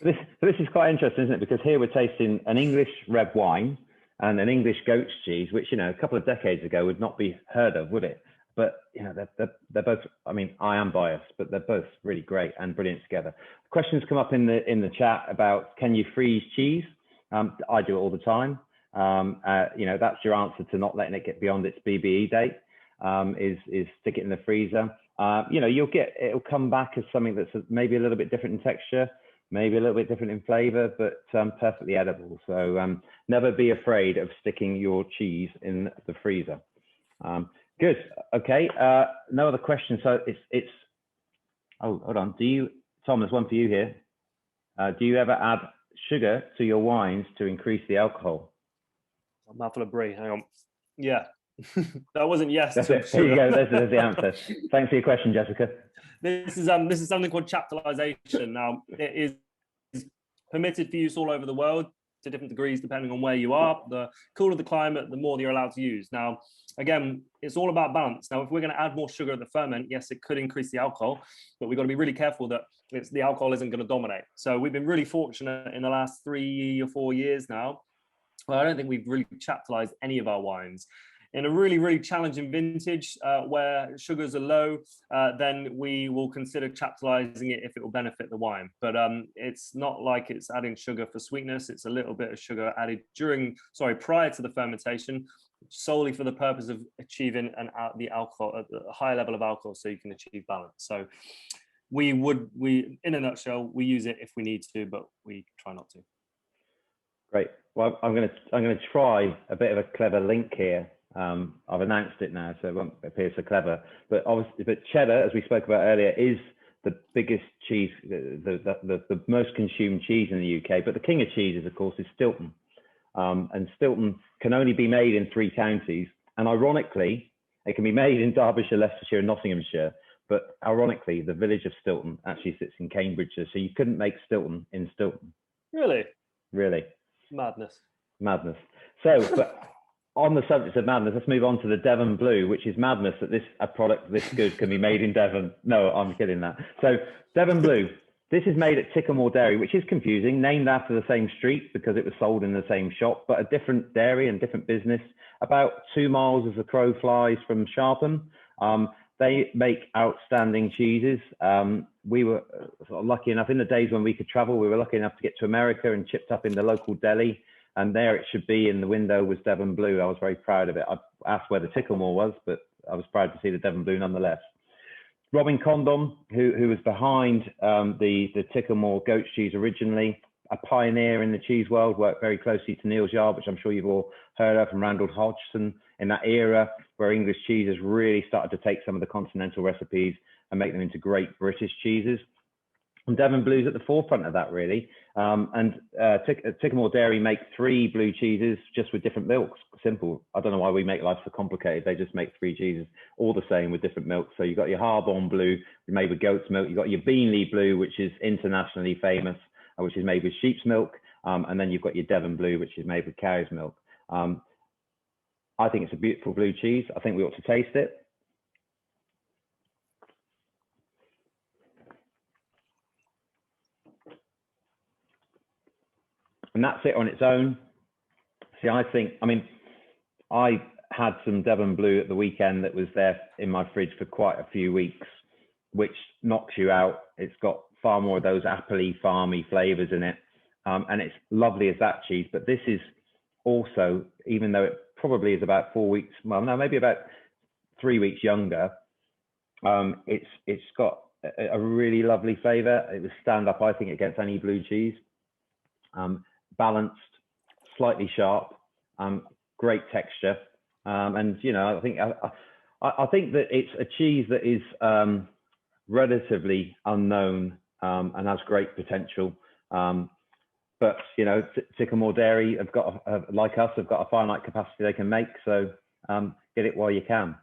This is quite interesting, isn't it? Because here we're tasting an English red wine and an English goat's cheese, which, a couple of decades ago would not be heard of, would it? But, they're both, I mean, I am biased, but they're both really great and brilliant together. Questions come up in the chat about, can you freeze cheese? I do it all the time. That's your answer to not letting it get beyond its BBE date, is stick it in the freezer. It'll come back as something that's maybe a little bit different in texture, maybe a little bit different in flavor, but perfectly edible. So never be afraid of sticking your cheese in the freezer. Good. Okay. No other questions. So it's. Oh, hold on. Tom? There's one for you here. Do you ever add sugar to your wines to increase the alcohol? A mouthful of Brie. Hang on. Yeah. That wasn't yes. That's it. There you go. There's the answer. Thanks for your question, Jessica. This is something called chaptalization. Now, it is permitted for use all over the world to different degrees depending on where you are. The cooler the climate, the more you're allowed to use. Now, again, it's all about balance. Now, if we're going to add more sugar at the ferment, yes, it could increase the alcohol, but we've got to be really careful that the alcohol isn't going to dominate. So we've been really fortunate in the last 3 or 4 years now. Well, I don't think we've really chaptalized any of our wines. In a really, really challenging vintage where sugars are low, then we will consider chaptalizing it if it will benefit the wine. But it's not like it's adding sugar for sweetness. It's a little bit of sugar added prior to the fermentation, solely for the purpose of achieving the alcohol, a higher level of alcohol, so you can achieve balance. So we in a nutshell, we use it if we need to, but we try not to. Great. Well, I'm going to try a bit of a clever link here. I've announced it now, so it won't appear so clever. But obviously, Cheddar, as we spoke about earlier, is the biggest cheese, the most consumed cheese in the UK. But the king of cheeses, of course, is Stilton. And Stilton can only be made in 3 counties. And ironically, it can be made in Derbyshire, Leicestershire, and Nottinghamshire. But ironically, the village of Stilton actually sits in Cambridgeshire, so you couldn't make Stilton in Stilton. Really? Really. Madness. So, but on the subject of madness, let's move on to the Devon Blue, which is madness that a product this good can be made in Devon. No, I'm kidding that. So Devon Blue, this is made at Ticklemore Dairy, which is confusing, named after the same street because it was sold in the same shop, but a different dairy and different business, about 2 miles as the crow flies from Sharpham. They make outstanding cheeses. We were sort of lucky enough in the days when we could travel, we were lucky enough to get to America and chipped up in the local deli. And there it should be in the window was Devon Blue. I was very proud of it. I asked where the Ticklemore was, but I was proud to see the Devon Blue nonetheless. Robin Condom, who was behind the Ticklemore goat cheese originally, a pioneer in the cheese world, worked very closely to Neil's Yard, which I'm sure you've all heard of, from Randall Hodgson, in that era where English cheeses really started to take some of the continental recipes and make them into great British cheeses. Devon Blue's at the forefront of that, really. Ticklemore Dairy make 3 blue cheeses just with different milks. Simple. I don't know why we make life so complicated. They just make 3 cheeses all the same with different milks. So you've got your Harbon Blue, made with goat's milk. You've got your Beanley Blue, which is internationally famous, which is made with sheep's milk. And then you've got your Devon Blue, which is made with cow's milk. I think it's a beautiful blue cheese. I think we ought to taste it. And that's it on its own. See, I had some Devon Blue at the weekend that was there in my fridge for quite a few weeks, which knocks you out. It's got far more of those appley, farmy flavors in it. And it's lovely as that cheese, but this is also, even though it probably is about 4 weeks, well, no, maybe about 3 weeks younger, it's got a really lovely flavor. It would stand up, I think, against any blue cheese. Balanced, slightly sharp, great texture, and I think that it's a cheese that is relatively unknown and has great potential. But Ticklemore Dairy like us, have got a finite capacity they can make, so get it while you can.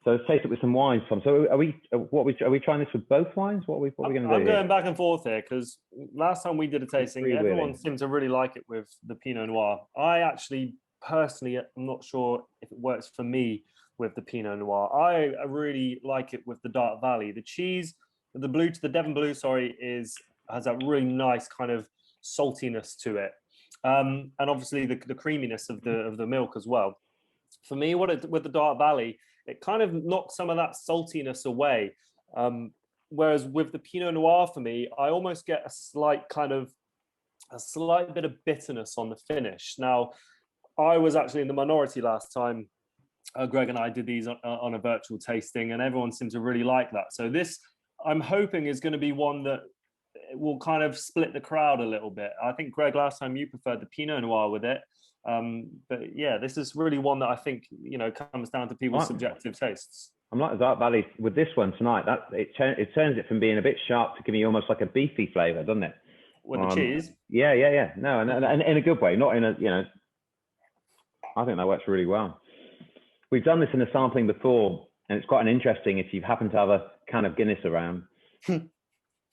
So let's taste it with some wines, Tom. So are we trying this with both wines? What are we going to do? I'm going back and forth here because last time we did a tasting, everyone seemed to really like it with the Pinot Noir. I actually, personally, I'm not sure if it works for me with the Pinot Noir. I really like it with the Dark Valley. The cheese, the Devon Blue, has that really nice kind of saltiness to it, and obviously the creaminess of the milk as well. For me, with the Dark Valley, it kind of knocks some of that saltiness away. Whereas with the Pinot Noir, for me, I almost get a slight bit of bitterness on the finish. Now, I was actually in the minority last time. Greg and I did these on a virtual tasting, and everyone seemed to really like that. So this, I'm hoping, is going to be one that will kind of split the crowd a little bit. I think, Greg, last time you preferred the Pinot Noir with it. But yeah, this is really one that I think comes down to people's subjective tastes. I'm like the Dark Valley with this one tonight. That it turns it from being a bit sharp to giving you almost like a beefy flavour, doesn't it? With the cheese. Yeah. No, and in a good way, not in a I think that works really well. We've done this in a sampling before, and it's quite interesting if you happen to have a can of Guinness around.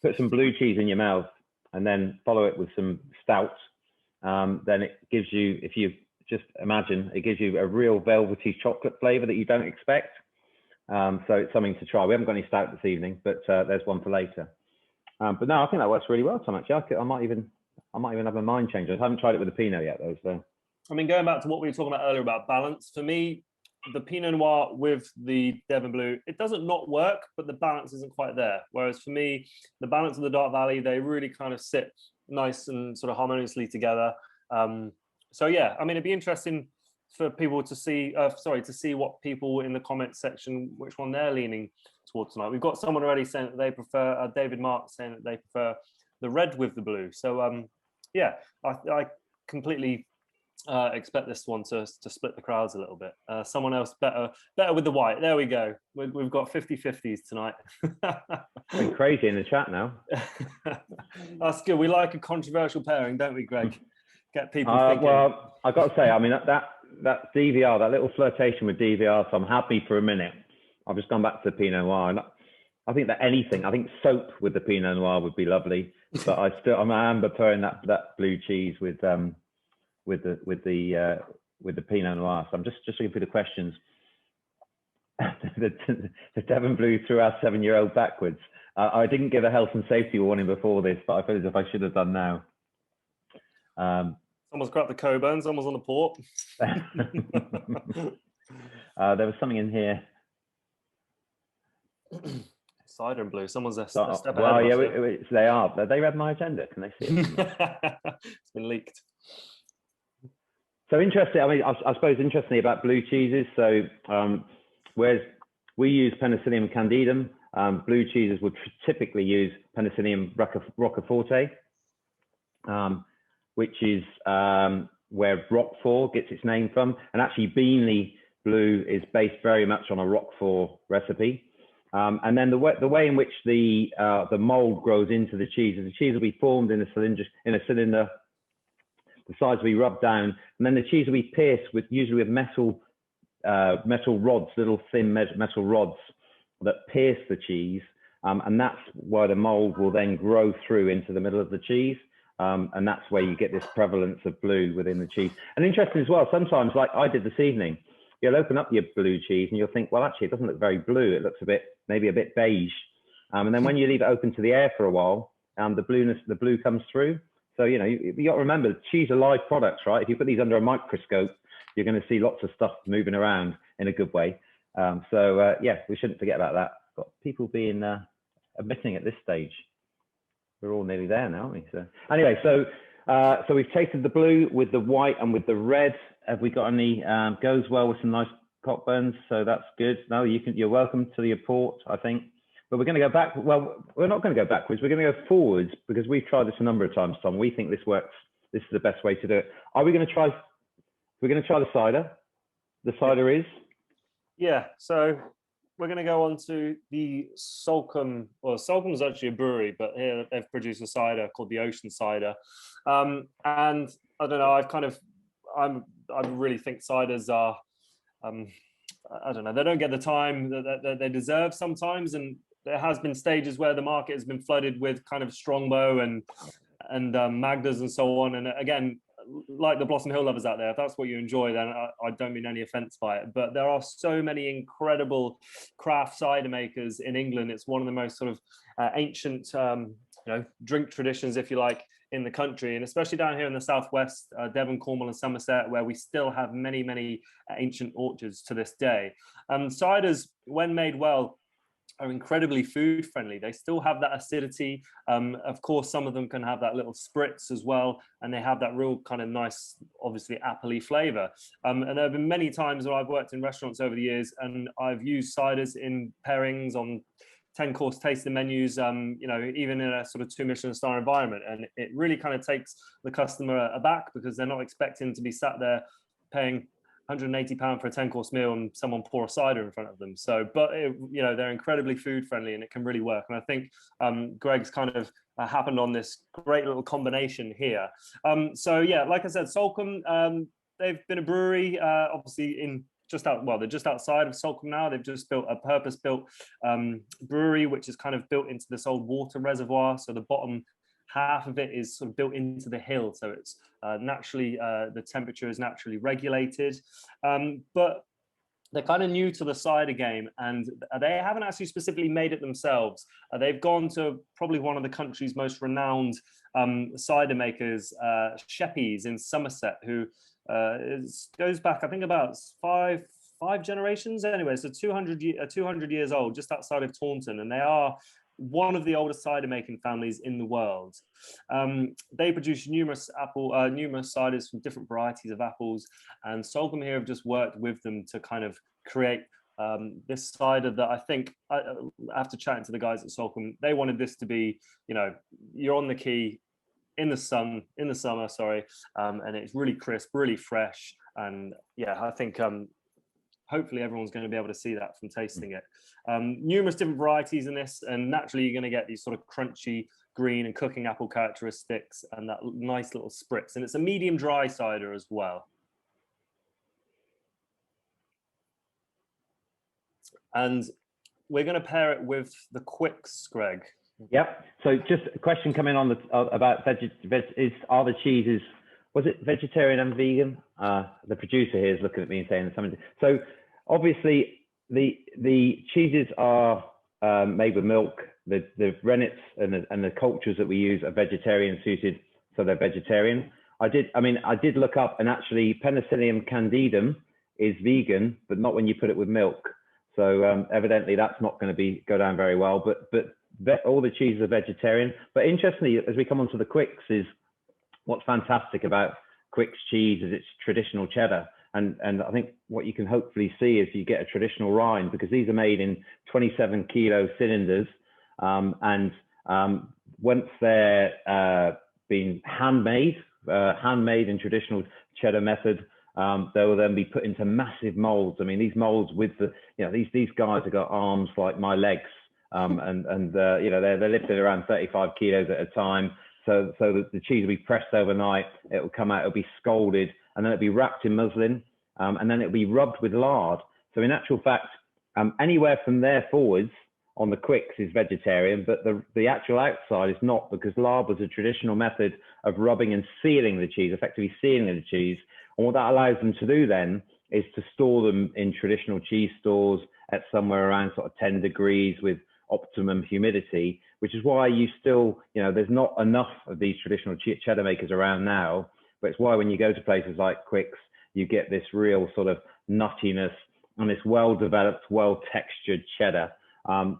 Put some blue cheese in your mouth, and then follow it with some stout. Then it gives you, if you just imagine, it gives you a real velvety chocolate flavour that you don't expect. So it's something to try. We haven't got any stout this evening, but there's one for later. But no, I think that works really well, Tom. Actually, I might even have a mind change. I haven't tried it with the Pinot yet, though. So, I mean, going back to what we were talking about earlier about balance, for me, the Pinot Noir with the Devon Blue, it doesn't not work, but the balance isn't quite there. Whereas for me, the balance of the Dark Valley, they really kind of sit nice and sort of harmoniously together. So yeah, I mean, it'd be interesting for people to see what people in the comments section, which one they're leaning towards tonight. We've got someone already saying that they prefer, David Mark saying that they prefer the red with the blue. So yeah, I completely expect this one to split the crowds a little bit. Someone else better with the white. There we go. We've got 50-50s tonight. Going crazy in the chat now. That's good. We like a controversial pairing, don't we, Greg? Get people thinking. Well, I've got to say, I mean, that DVR, that little flirtation with DVR, so I'm happy for a minute. I've just gone back to the Pinot Noir. And I think soap with the Pinot Noir would be lovely, but I am preferring that blue cheese with the Pinot Noir. So I'm just looking through the questions. the Devon Blue threw our 7-year-old backwards. I didn't give a health and safety warning before this, but I feel as if I should have done now. Someone's cracked the Coburn, someone's on the port. There was something in here. Cider and blue. Someone's a step ahead. Well, yeah, they are. They read my agenda. Can they see it? It's been leaked. So interesting. I mean, I suppose interestingly about blue cheeses. So whereas we use Penicillium candidum, blue cheeses would typically use Penicillium roqueforte, which is where Roquefort gets its name from. And actually, Beanley Blue is based very much on a Roquefort recipe. And then the way in which the mold grows into the cheese is the cheese will be formed in a cylinder. The sides will be rubbed down, and then the cheese will be pierced usually with metal rods, little thin metal rods that pierce the cheese, and that's why the mold will then grow through into the middle of the cheese, and that's where you get this prevalence of blue within the cheese. And interesting as well, sometimes, like I did this evening, you'll open up your blue cheese and you'll think, well, actually, it doesn't look very blue. It looks maybe a bit beige. And then when you leave it open to the air for a while, the blue comes through. So, you got to remember, cheese are live products, right? If you put these under a microscope, you're going to see lots of stuff moving around in a good way. Yeah, we shouldn't forget about that. Got people being admitting at this stage. We're all nearly there now, aren't we? So anyway, so we've tasted the blue with the white and with the red. Have we got any? Goes well with some nice cockburns, so that's good. No, you're welcome to the port, I think. But we're going to go back. Well, we're not going to go backwards. We're going to go forwards because we've tried this a number of times, Tom. We think this works. This is the best way to do it. Are we going to try? We're going to try the cider. The cider is. Yeah. So we're going to go on to the Salcombe. Well, Salcombe is actually a brewery, but here they've produced a cider called the Ocean Cider. And I don't know. I really think ciders are. I don't know. They don't get the time that they deserve sometimes, and there has been stages where the market has been flooded with kind of Strongbow and Magdas and so on. And again, like the Blossom Hill lovers out there, if that's what you enjoy, then I don't mean any offense by it. But there are so many incredible craft cider makers in England. It's one of the most sort of ancient, drink traditions, if you like, in the country, and especially down here in the southwest, Devon, Cornwall, and Somerset, where we still have many, many ancient orchards to this day. Ciders, when made well, are incredibly food friendly. They still have that acidity. Of course, some of them can have that little spritz as well, and they have that real kind of nice, obviously apple-y flavor. And there have been many times where I've worked in restaurants over the years, and I've used ciders in pairings on 10-course tasting menus, even in a sort of 2 Michelin star environment. And it really kind of takes the customer aback because they're not expecting to be sat there paying £180 for a 10-course meal and someone pour a cider in front of them. So, but they're incredibly food friendly and it can really work. And I think Greg's kind of happened on this great little combination here. So yeah, like I said, Salcombe, they've been a brewery, obviously they're just outside of Salcombe now. They've just built a purpose-built brewery, which is kind of built into this old water reservoir. So the bottom half of it is sort of built into the hill. So it's naturally, the temperature is naturally regulated. But they're kind of new to the cider game, and they haven't actually specifically made it themselves. They've gone to probably one of the country's most renowned cider makers, Sheppey's in Somerset, who goes back, I think, about five generations. Anyway, so 200 years old, just outside of Taunton, and they are one of the oldest cider making families in the world. They produce numerous ciders from different varieties of apples, and Salcombe here have just worked with them to kind of create this cider that I think, after chatting to the guys at Salcombe, they wanted this to be, you're on the quay in the summer, and it's really crisp, really fresh, and yeah, I think hopefully everyone's going to be able to see that from tasting it. Numerous different varieties in this, and naturally you're going to get these sort of crunchy green and cooking apple characteristics and that nice little spritz, and it's a medium dry cider as well. And we're going to pair it with the Quickes, Greg. Yep. So just a question coming on about are the cheeses, was it vegetarian and vegan? The producer here is looking at me and saying something. So obviously the cheeses are made with milk. The rennets and the cultures that we use are vegetarian suited, so they're vegetarian. I did look up, and actually Penicillium candidum is vegan, but not when you put it with milk. So evidently that's not going to go down very well. But all the cheeses are vegetarian. But interestingly, as we come on to the Quickes, is what's fantastic about Quicke's cheese is its traditional cheddar. And I think what you can hopefully see is you get a traditional rind, because these are made in 27 kilo cylinders. And once they're being handmade in traditional cheddar method, They will then be put into massive molds. I mean, these molds with the, these guys have got arms like my legs, they're lifted around 35 kilos at a time. So the cheese will be pressed overnight. It will come out. It'll be scalded, and then it'll be wrapped in muslin, and then it'll be rubbed with lard. So in actual fact, anywhere from there forwards on the Quickes is vegetarian, but the actual outside is not, because lard was a traditional method of rubbing and sealing the cheese, effectively sealing the cheese. And what that allows them to do then is to store them in traditional cheese stores at somewhere around sort of 10 degrees with optimum humidity, which is why you still, there's not enough of these traditional cheddar makers around now. But it's why when you go to places like Quicke's, you get this real sort of nuttiness and this well-developed, well-textured cheddar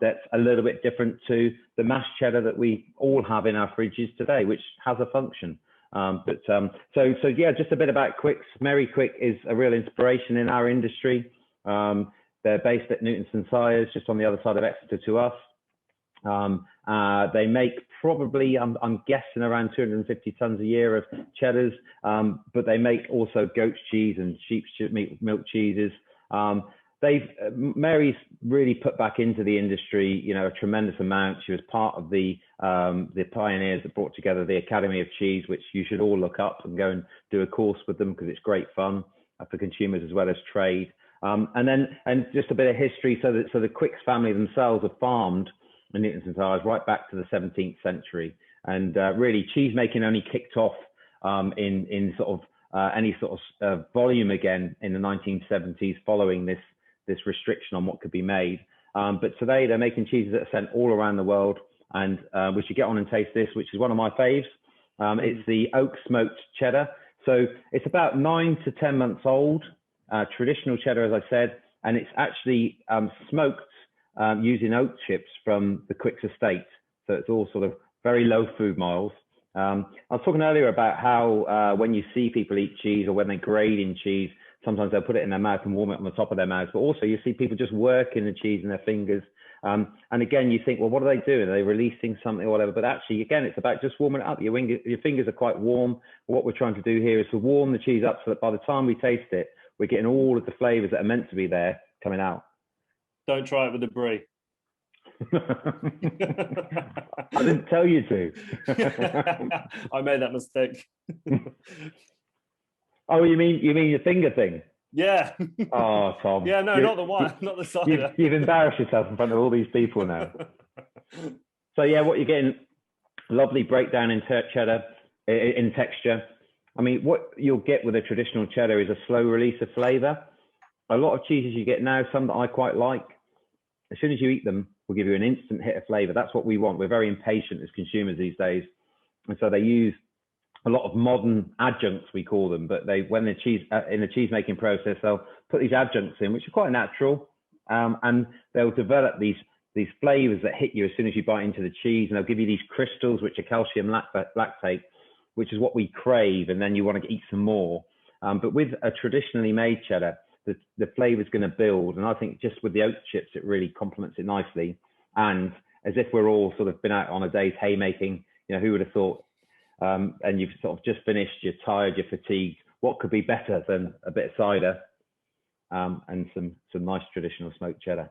that's a little bit different to the mashed cheddar that we all have in our fridges today, which has a function. So yeah, just a bit about Quicke's. Mary Quicke is a real inspiration in our industry. They're based at Newton Sires, just on the other side of Exeter to us. They make probably, I'm guessing, around 250 tons a year of cheddars, but they make also goat's cheese and sheep's milk cheeses. Mary's really put back into the industry, a tremendous amount. She was part of the pioneers that brought together the Academy of Cheese, which you should all look up and go and do a course with them, because it's great fun for consumers as well as trade. And just a bit of history. So the Quicke's family themselves have farmed in Newton St Ives right back to the 17th century, and really cheese making only kicked off in sort of any sort of volume again in the 1970s, following this restriction on what could be made. But today they're making cheeses that are sent all around the world, and we should get on and taste this, which is one of my faves. It's the oak smoked cheddar. So it's about 9 to 10 months old. Traditional cheddar, as I said, and it's actually smoked using oak chips from the Quicke's estate. So it's all sort of very low food miles. I was talking earlier about how when you see people eat cheese, or when they grade in cheese, sometimes they'll put it in their mouth and warm it on the top of their mouth. But also you see people just working the cheese in their fingers. And again, you think, well, what are they doing? Are they releasing something or whatever? But actually, again, it's about just warming it up. Your fingers are quite warm. What we're trying to do here is to warm the cheese up so that by the time we taste it, we're getting all of the flavors that are meant to be there coming out. Don't try it with the Brie. I didn't tell you to. I made that mistake. Oh, you mean your finger thing? Yeah. Oh, Tom. Yeah, no, not the wine, not the cider. You've embarrassed yourself in front of all these people now. So yeah, what you're getting, lovely breakdown in cheddar, in texture. I mean, what you'll get with a traditional cheddar is a slow release of flavor. A lot of cheeses you get now, some that I quite like, as soon as you eat them, will give you an instant hit of flavor. That's what we want. We're very impatient as consumers these days. And so they use a lot of modern adjuncts, we call them, but when the cheese in the cheese making process, they'll put these adjuncts in, which are quite natural, and they'll develop these flavors that hit you as soon as you bite into the cheese, and they'll give you these crystals, which are calcium lactate, which is what we crave, and then you want to eat some more. But with a traditionally made cheddar, the flavor is going to build, and I think just with the oat chips, it really complements it nicely. And as if we're all sort of been out on a day's haymaking, who would have thought? And you've sort of just finished, you're tired, you're fatigued. What could be better than a bit of cider and some nice traditional smoked cheddar?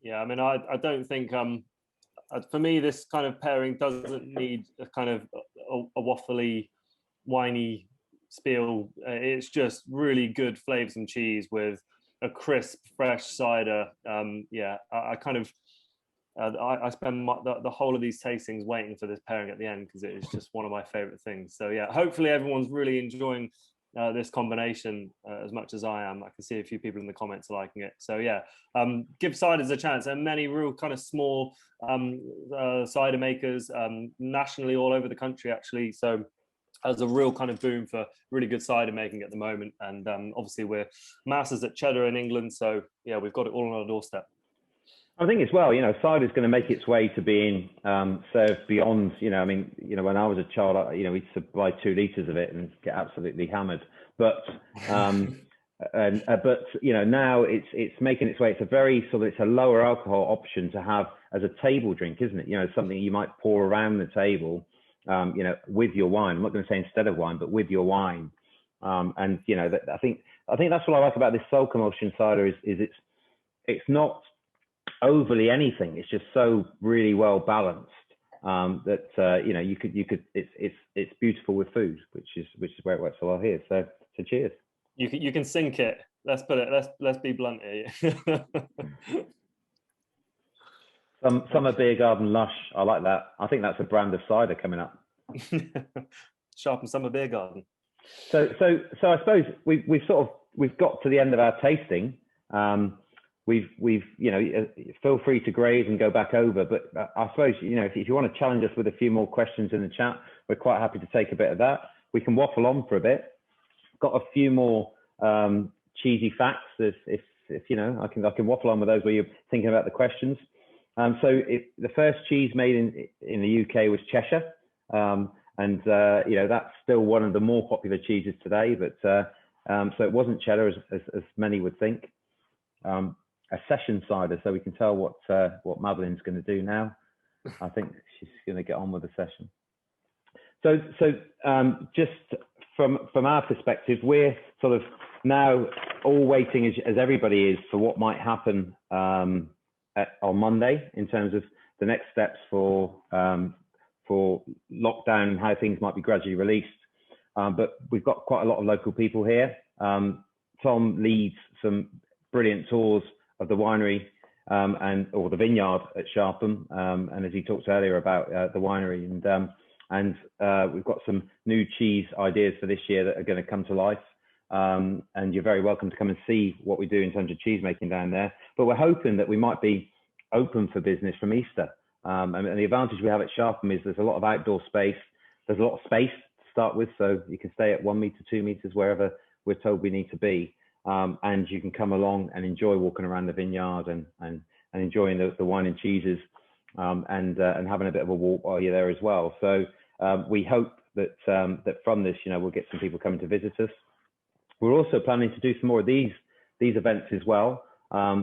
Yeah, I mean, I don't think for me this kind of pairing doesn't need a kind of a waffly, winey spiel. It's just really good flavors and cheese with a crisp, fresh cider. I kind of I spend the whole of these tastings waiting for this pairing at the end, because it is just one of my favorite things. So yeah, hopefully everyone's really enjoying this combination as much as I am. I can see a few people in the comments liking it. So yeah, give ciders a chance. There are many real kind of small cider makers nationally all over the country, actually. So there's a real kind of boom for really good cider making at the moment. And obviously we're masters at cheddar in England. So yeah, we've got it all on our doorstep. I think as well, cider is going to make its way to being served beyond, when I was a child, we'd buy 2 litres of it and get absolutely hammered. But, now it's making its way. It's a very it's a lower alcohol option to have as a table drink, isn't it? Something you might pour around the table, with your wine. I'm not going to say instead of wine, but with your wine. And I think that's what I like about this Salcombe Ocean cider is it's not overly anything. It's just so really well balanced that you could it's beautiful with food, which is where it works so well here. So cheers. You can sink it. Let's put it. Let's be blunt here. Summer Beer Garden Lush. I like that. I think that's a brand of cider coming up. Sharpham Summer Beer Garden. So I suppose we've got to the end of our tasting. We've feel free to graze and go back over, but I suppose if you want to challenge us with a few more questions in the chat, we're quite happy to take a bit of that. We can waffle on for a bit. Got a few more cheesy facts if I can waffle on with those where you're thinking about the questions. The first cheese made in the UK was Cheshire, and that's still one of the more popular cheeses today. But so it wasn't Cheddar as many would think. A session cider, so we can tell what Madeline's going to do now. I think she's going to get on with the session. So just from our perspective, we're sort of now all waiting as everybody is for what might happen on Monday in terms of the next steps for lockdown and how things might be gradually released. But we've got quite a lot of local people here. Tom leads some brilliant tours of the winery or the vineyard at Sharpham, and as he talked earlier about the winery, and we've got some new cheese ideas for this year that are going to come to life. And you're very welcome to come and see what we do in terms of cheese making down there. But we're hoping that we might be open for business from Easter. And the advantage we have at Sharpham is there's a lot of outdoor space. There's a lot of space to start with, so you can stay at 1 meter, 2 meters, wherever we're told we need to be. And you can come along and enjoy walking around the vineyard and enjoying the wine and cheeses, and having a bit of a walk while you're there as well. So we hope that from this, we'll get some people coming to visit us. We're also planning to do some more of these events as well.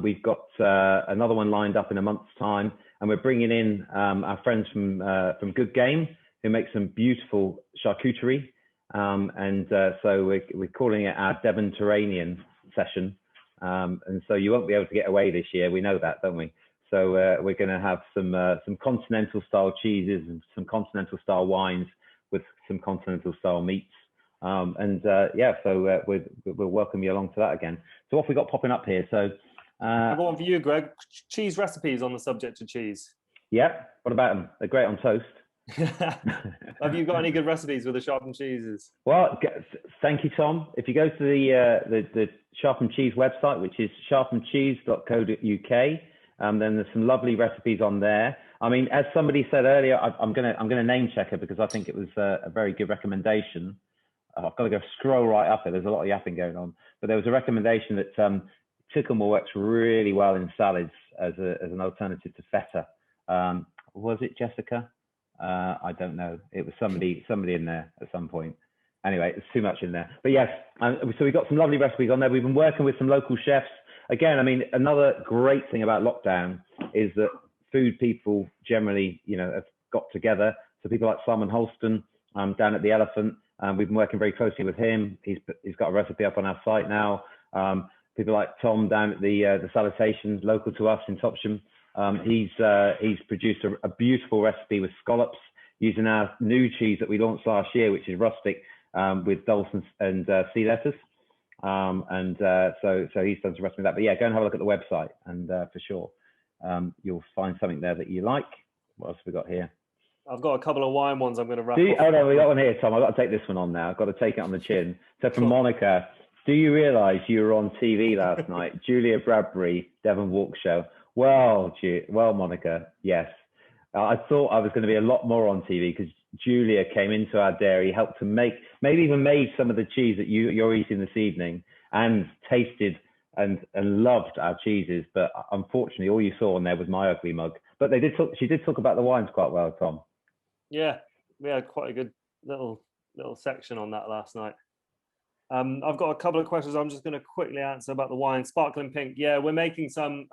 We've got another one lined up in a month's time, and we're bringing in our friends from Good Game, who make some beautiful charcuterie. So we're calling it our Devon Terranian session. And so you won't be able to get away this year. We know that, don't we? So we're going to have some continental style cheeses and some continental style wines with some continental style meats. So we'll welcome you along to that again. So what have we got popping up here? So I've got one for you, Greg. Cheese recipes on the subject of cheese. Yeah. What about them? They're great on toast. Have you got any good recipes with the Sharpham cheeses? Well, thank you, Tom. If you go to the Sharpham Cheese website, which is sharphamcheese.co.uk, then there's some lovely recipes on there. I mean, as somebody said earlier, I'm gonna name check her because I think it was a very good recommendation. I've got to go scroll right up it. There's a lot of yapping going on, but there was a recommendation that Ticklemore works really well in salads as an alternative to feta. Was it Jessica? I don't know. It was somebody in there at some point. Anyway, it's too much in there. But yes, so we've got some lovely recipes on there. We've been working with some local chefs. Again, I mean, another great thing about lockdown is that food people generally, have got together. So people like Simon Holston down at the Elephant, we've been working very closely with him. He's got a recipe up on our site now. People like Tom down at the Salutations, local to us in Topsham. He's produced a beautiful recipe with scallops using our new cheese that we launched last year, which is rustic, with dulse and sea lettuce. So he's done some recipe of that. But yeah, go and have a look at the website, and for sure you'll find something there that you like. What else have we got here? I've got a couple of wine ones I'm going to wrap up. Oh no, we got one here, Tom. I've got to take this one on now. I've got to take it on the chin. So from Monica, do you realise you were on TV last night? Julia Bradbury, Devon Walk Show. Well, Monica, yes. I thought I was going to be a lot more on TV because Julia came into our dairy, helped to maybe even made some of the cheese that you're eating this evening, and tasted and loved our cheeses. But unfortunately, all you saw on there was my ugly mug. But she did talk about the wines quite well, Tom. Yeah, we had quite a good little section on that last night. I've got a couple of questions I'm just going to quickly answer about the wine. Sparkling Pink, yeah, we're making some.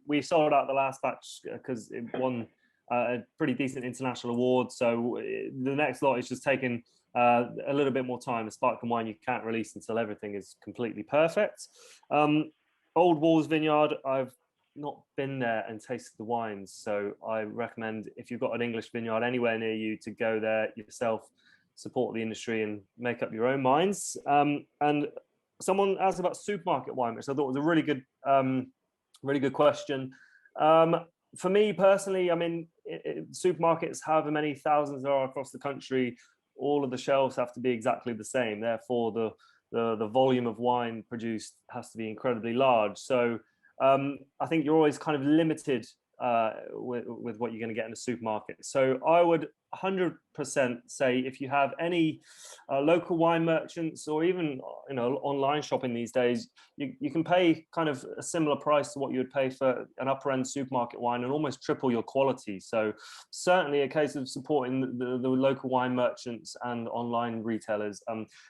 We sold out the last batch because it won a pretty decent international award. So the next lot is just taking a little bit more time. A sparkling wine you can't release until everything is completely perfect. Old Walls Vineyard, I've not been there and tasted the wines, so I recommend, if you've got an English vineyard anywhere near you, to go there yourself, support the industry and make up your own wines. And someone asked about supermarket wine, which I thought was a really good question. For me personally, I mean, supermarkets, however many thousands there are across the country, all of the shelves have to be exactly the same. Therefore, the volume of wine produced has to be incredibly large. So I think you're always kind of limited with what you're going to get in a supermarket. So I would 100% say, if you have any local wine merchants, or even online shopping these days, you can pay kind of a similar price to what you would pay for an upper end supermarket wine and almost triple your quality. So certainly a case of supporting the local wine merchants and online retailers.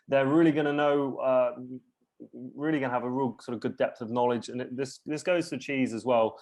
They're really going to know, really going to have a real sort of good depth of knowledge, and this goes for cheese as well.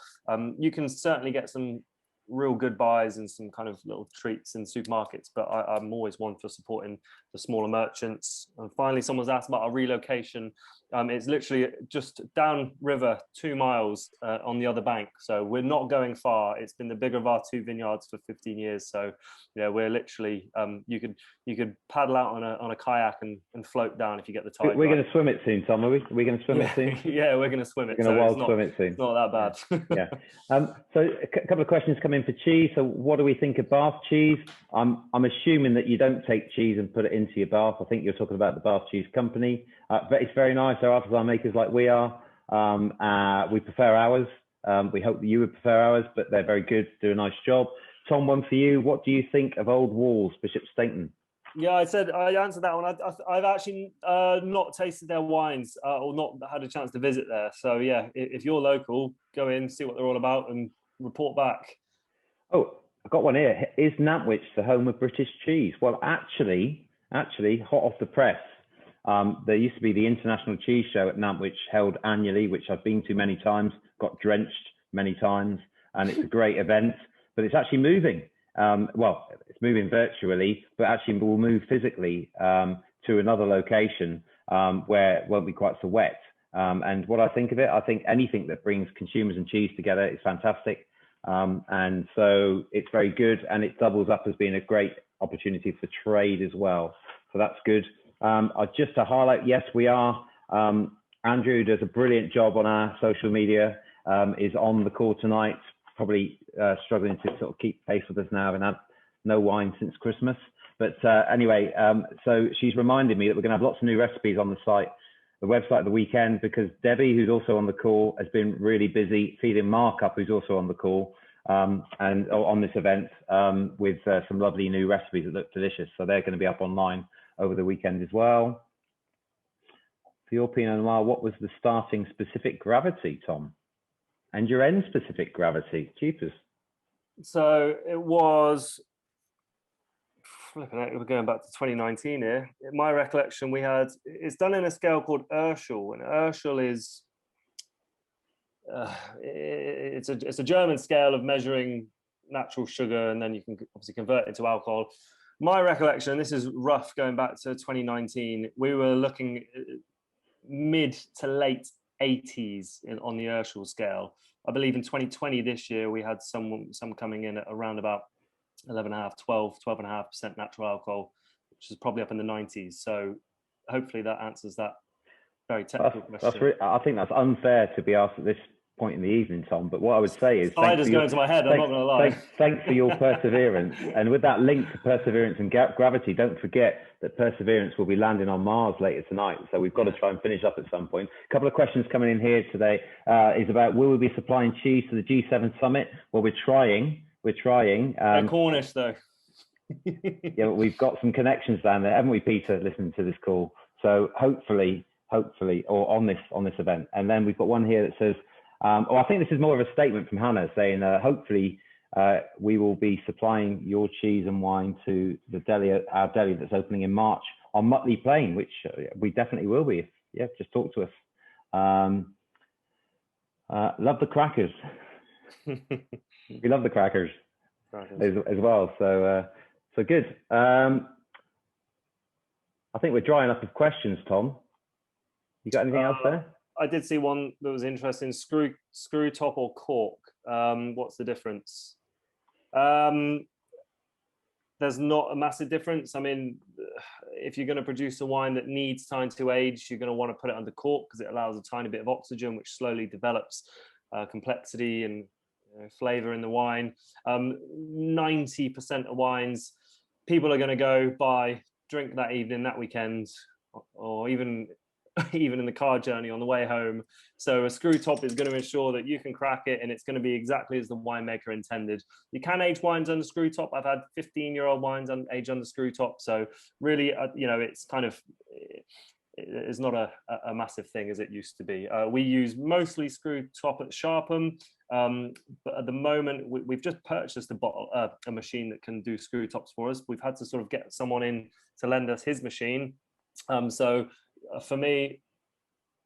You can certainly get some real good buys and some kind of little treats in supermarkets, but I'm always one for supporting the smaller merchants. And finally, someone's asked about our relocation. It's literally just down river 2 miles on the other bank, so we're not going far. It's been the bigger of our 2 vineyards for 15 years, so yeah, we're literally you could paddle out on a kayak and float down if you get the tide. We're going to swim it soon, Tom, are we? We're going to swim it soon? Yeah, we're going to swim it. We're going to wild swim it soon. It's not that bad. Yeah. So a couple of questions come in for cheese. So what do we think of Bath cheese? I'm assuming that you don't take cheese and put it into your bath. I think you're talking about the Bath Cheese Company. But it's very nice. Our artisan makers, like we are, we prefer ours. We hope that you would prefer ours, but they're very good, do a nice job. Tom, one for you. What do you think of Old Walls, Bishop Stainton? Yeah, I answered that one. I've actually not tasted their wines or not had a chance to visit there. So yeah, if you're local, go in, see what they're all about, and report back. Oh, I've got one here. Is Nantwich the home of British cheese? Well, actually, hot off the press, there used to be the International Cheese Show at Nantwich, held annually, which I've been to many times, got drenched many times, and it's a great event. But it's actually moving. Well, it's moving virtually, but actually we'll move physically to another location where it won't be quite so wet. And what I think of it, I think anything that brings consumers and cheese together is fantastic. And so it's very good, and it doubles up as being a great opportunity for trade as well. So that's good. Just to highlight, yes, we are. Andrew does a brilliant job on our social media, is on the call tonight, probably struggling to sort of keep pace with us now and had no wine since Christmas. But anyway, so she's reminded me that we're going to have lots of new recipes on the site, the website at the weekend, because Debbie, who's also on the call, has been really busy feeding Mark up, who's also on the call, and on this event with some lovely new recipes that look delicious. So they're going to be up online over the weekend as well. For your Pinot Noir, what was the starting specific gravity, Tom? And your end specific gravity, cheapest? So it was, we're going back to 2019 here. In my recollection, it's done in a scale called Urschel, and Urschel is, it's a German scale of measuring natural sugar, and then you can obviously convert it into alcohol. My recollection, and this is rough going back to 2019, we were looking mid to late 80s on the Urschel scale. I believe in 2020, this year, we had some coming in at around about 12.5% natural alcohol, which is probably up in the 90s. So hopefully that answers that very technical question. I think that's unfair to be asked at this point in the evening, Tom, but what I would say is Cider's going to my head, I'm not going to lie. Thanks for your perseverance. And with that link to perseverance and gravity, don't forget that Perseverance will be landing on Mars later tonight, so we've got to try and finish up at some point. A couple of questions coming in here today is about, will we be supplying cheese to the G7 summit? Well, we're trying. They're Cornish though. Yeah, but we've got some connections down there, haven't we, Peter, listening to this call? So hopefully, or on this event. And then we've got one here that says, I think this is more of a statement from Hannah saying, hopefully we will be supplying your cheese and wine to the deli, our deli that's opening in March on Mutley Plain, which we definitely will be. Yeah, just talk to us. Love the crackers. We love the crackers as well. So good. I think we're drying up with questions, Tom. You got anything else there? I did see one that was interesting. Screw top or cork? What's the difference? There's not a massive difference. I mean, if you're going to produce a wine that needs time to age, you're going to want to put it under cork because it allows a tiny bit of oxygen, which slowly develops complexity and flavor in the wine. 90% of wines, people are going to go buy, drink that evening, that weekend, or even in the car journey on the way home. So a screw top is going to ensure that you can crack it and it's going to be exactly as the winemaker intended. You can age wines under screw top. I've had 15-year-old wines age under screw top. So really, it's kind of, it's not a massive thing as it used to be. We use mostly screw top at Sharpham, but at the moment we've just purchased a machine that can do screw tops for us. We've had to sort of get someone in to lend us his machine. For me,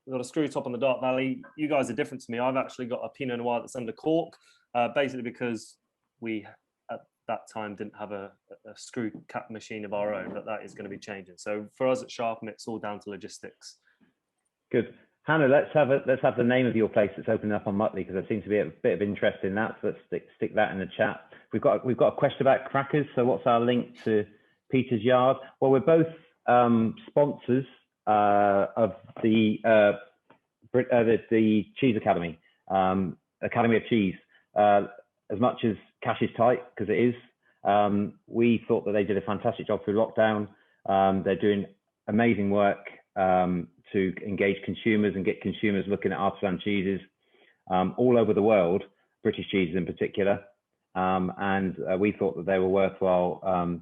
we've got a screw top on the Dark Valley. You guys are different to me. I've actually got a Pinot Noir that's under cork, basically because we at that time didn't have a screw cap machine of our own, but that is going to be changing. So for us at Sharpham, it's all down to logistics. Good. Hannah, let's have the name of your place that's opening up on Mutley, because there seems to be a bit of interest in that. So let's stick that in the chat. We've got a question about crackers. So what's our link to Peter's Yard? Well, we're both sponsors of the Cheese Academy, Academy of Cheese. As much as cash is tight, because it is, we thought that they did a fantastic job through lockdown. They're doing amazing work to engage consumers and get consumers looking at artisan cheeses all over the world, British cheeses in particular. And we thought that they were worthwhile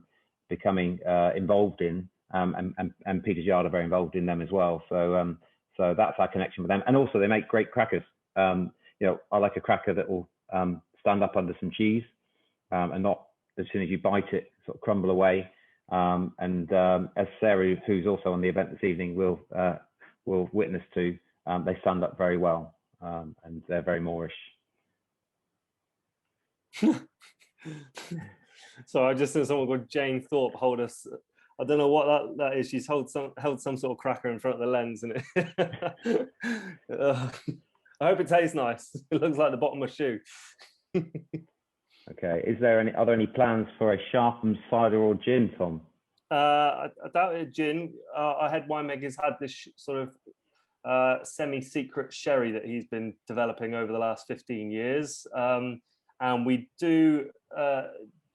becoming involved in. And Peter's Yard are very involved in them as well. So that's our connection with them. And also they make great crackers. I like a cracker that will stand up under some cheese and not as soon as you bite it, sort of crumble away. As Sarah, who's also on the event this evening, will witness to, they stand up very well and they're very Moorish. So I just saw someone called Jane Thorpe hold us. I don't know what that is. She's held some sort of cracker in front of the lens, and I hope it tastes nice. It looks like the bottom of a shoe. Okay. Are there any plans for a Sharpham cider or gin, Tom? I doubt it. Gin. Our head winemaker's had this sort of semi-secret sherry that he's been developing over the last 15 years, and we do.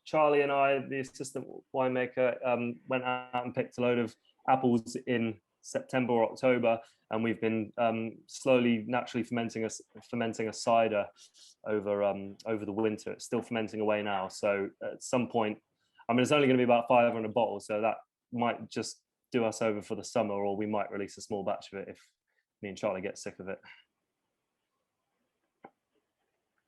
Charlie and I, the assistant winemaker, went out and picked a load of apples in September or October, and we've been slowly, naturally fermenting a cider over the winter. It's still fermenting away now. So at some point, I mean, it's only going to be about 500 bottles, so that might just do us over for the summer, or we might release a small batch of it if me and Charlie get sick of it.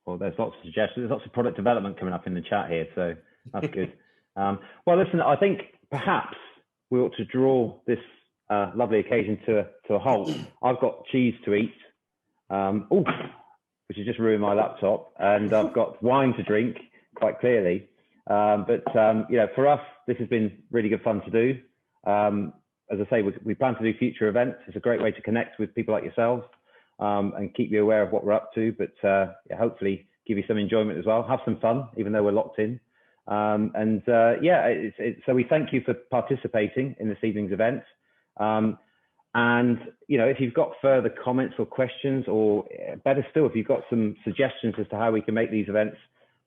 Well, there's lots of suggestions. There's lots of product development coming up in the chat here, so that's good. Well, listen, I think perhaps we ought to draw this lovely occasion to a halt. I've got cheese to eat, which has just ruined my laptop, and I've got wine to drink, quite clearly. But for us, this has been really good fun to do. As I say, we plan to do future events. It's a great way to connect with people like yourselves. And keep you aware of what we're up to, but hopefully give you some enjoyment as well. Have some fun, even though we're locked in. So we thank you for participating in this evening's event. If you've got further comments or questions, or better still, if you've got some suggestions as to how we can make these events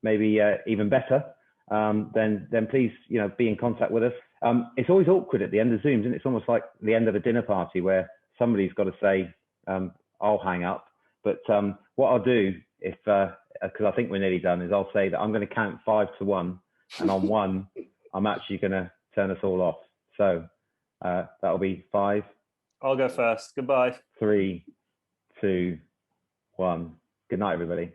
maybe even better, then please, be in contact with us. It's always awkward at the end of Zooms, and it's almost like the end of a dinner party where somebody's got to say, I'll hang up. But what I'll do, because I think we're nearly done, is I'll say that I'm going to count 5 to 1, and on 1, I'm actually going to turn us all off. So that'll be 5. I'll go first. Goodbye. 3, 2, 1. Good night, everybody.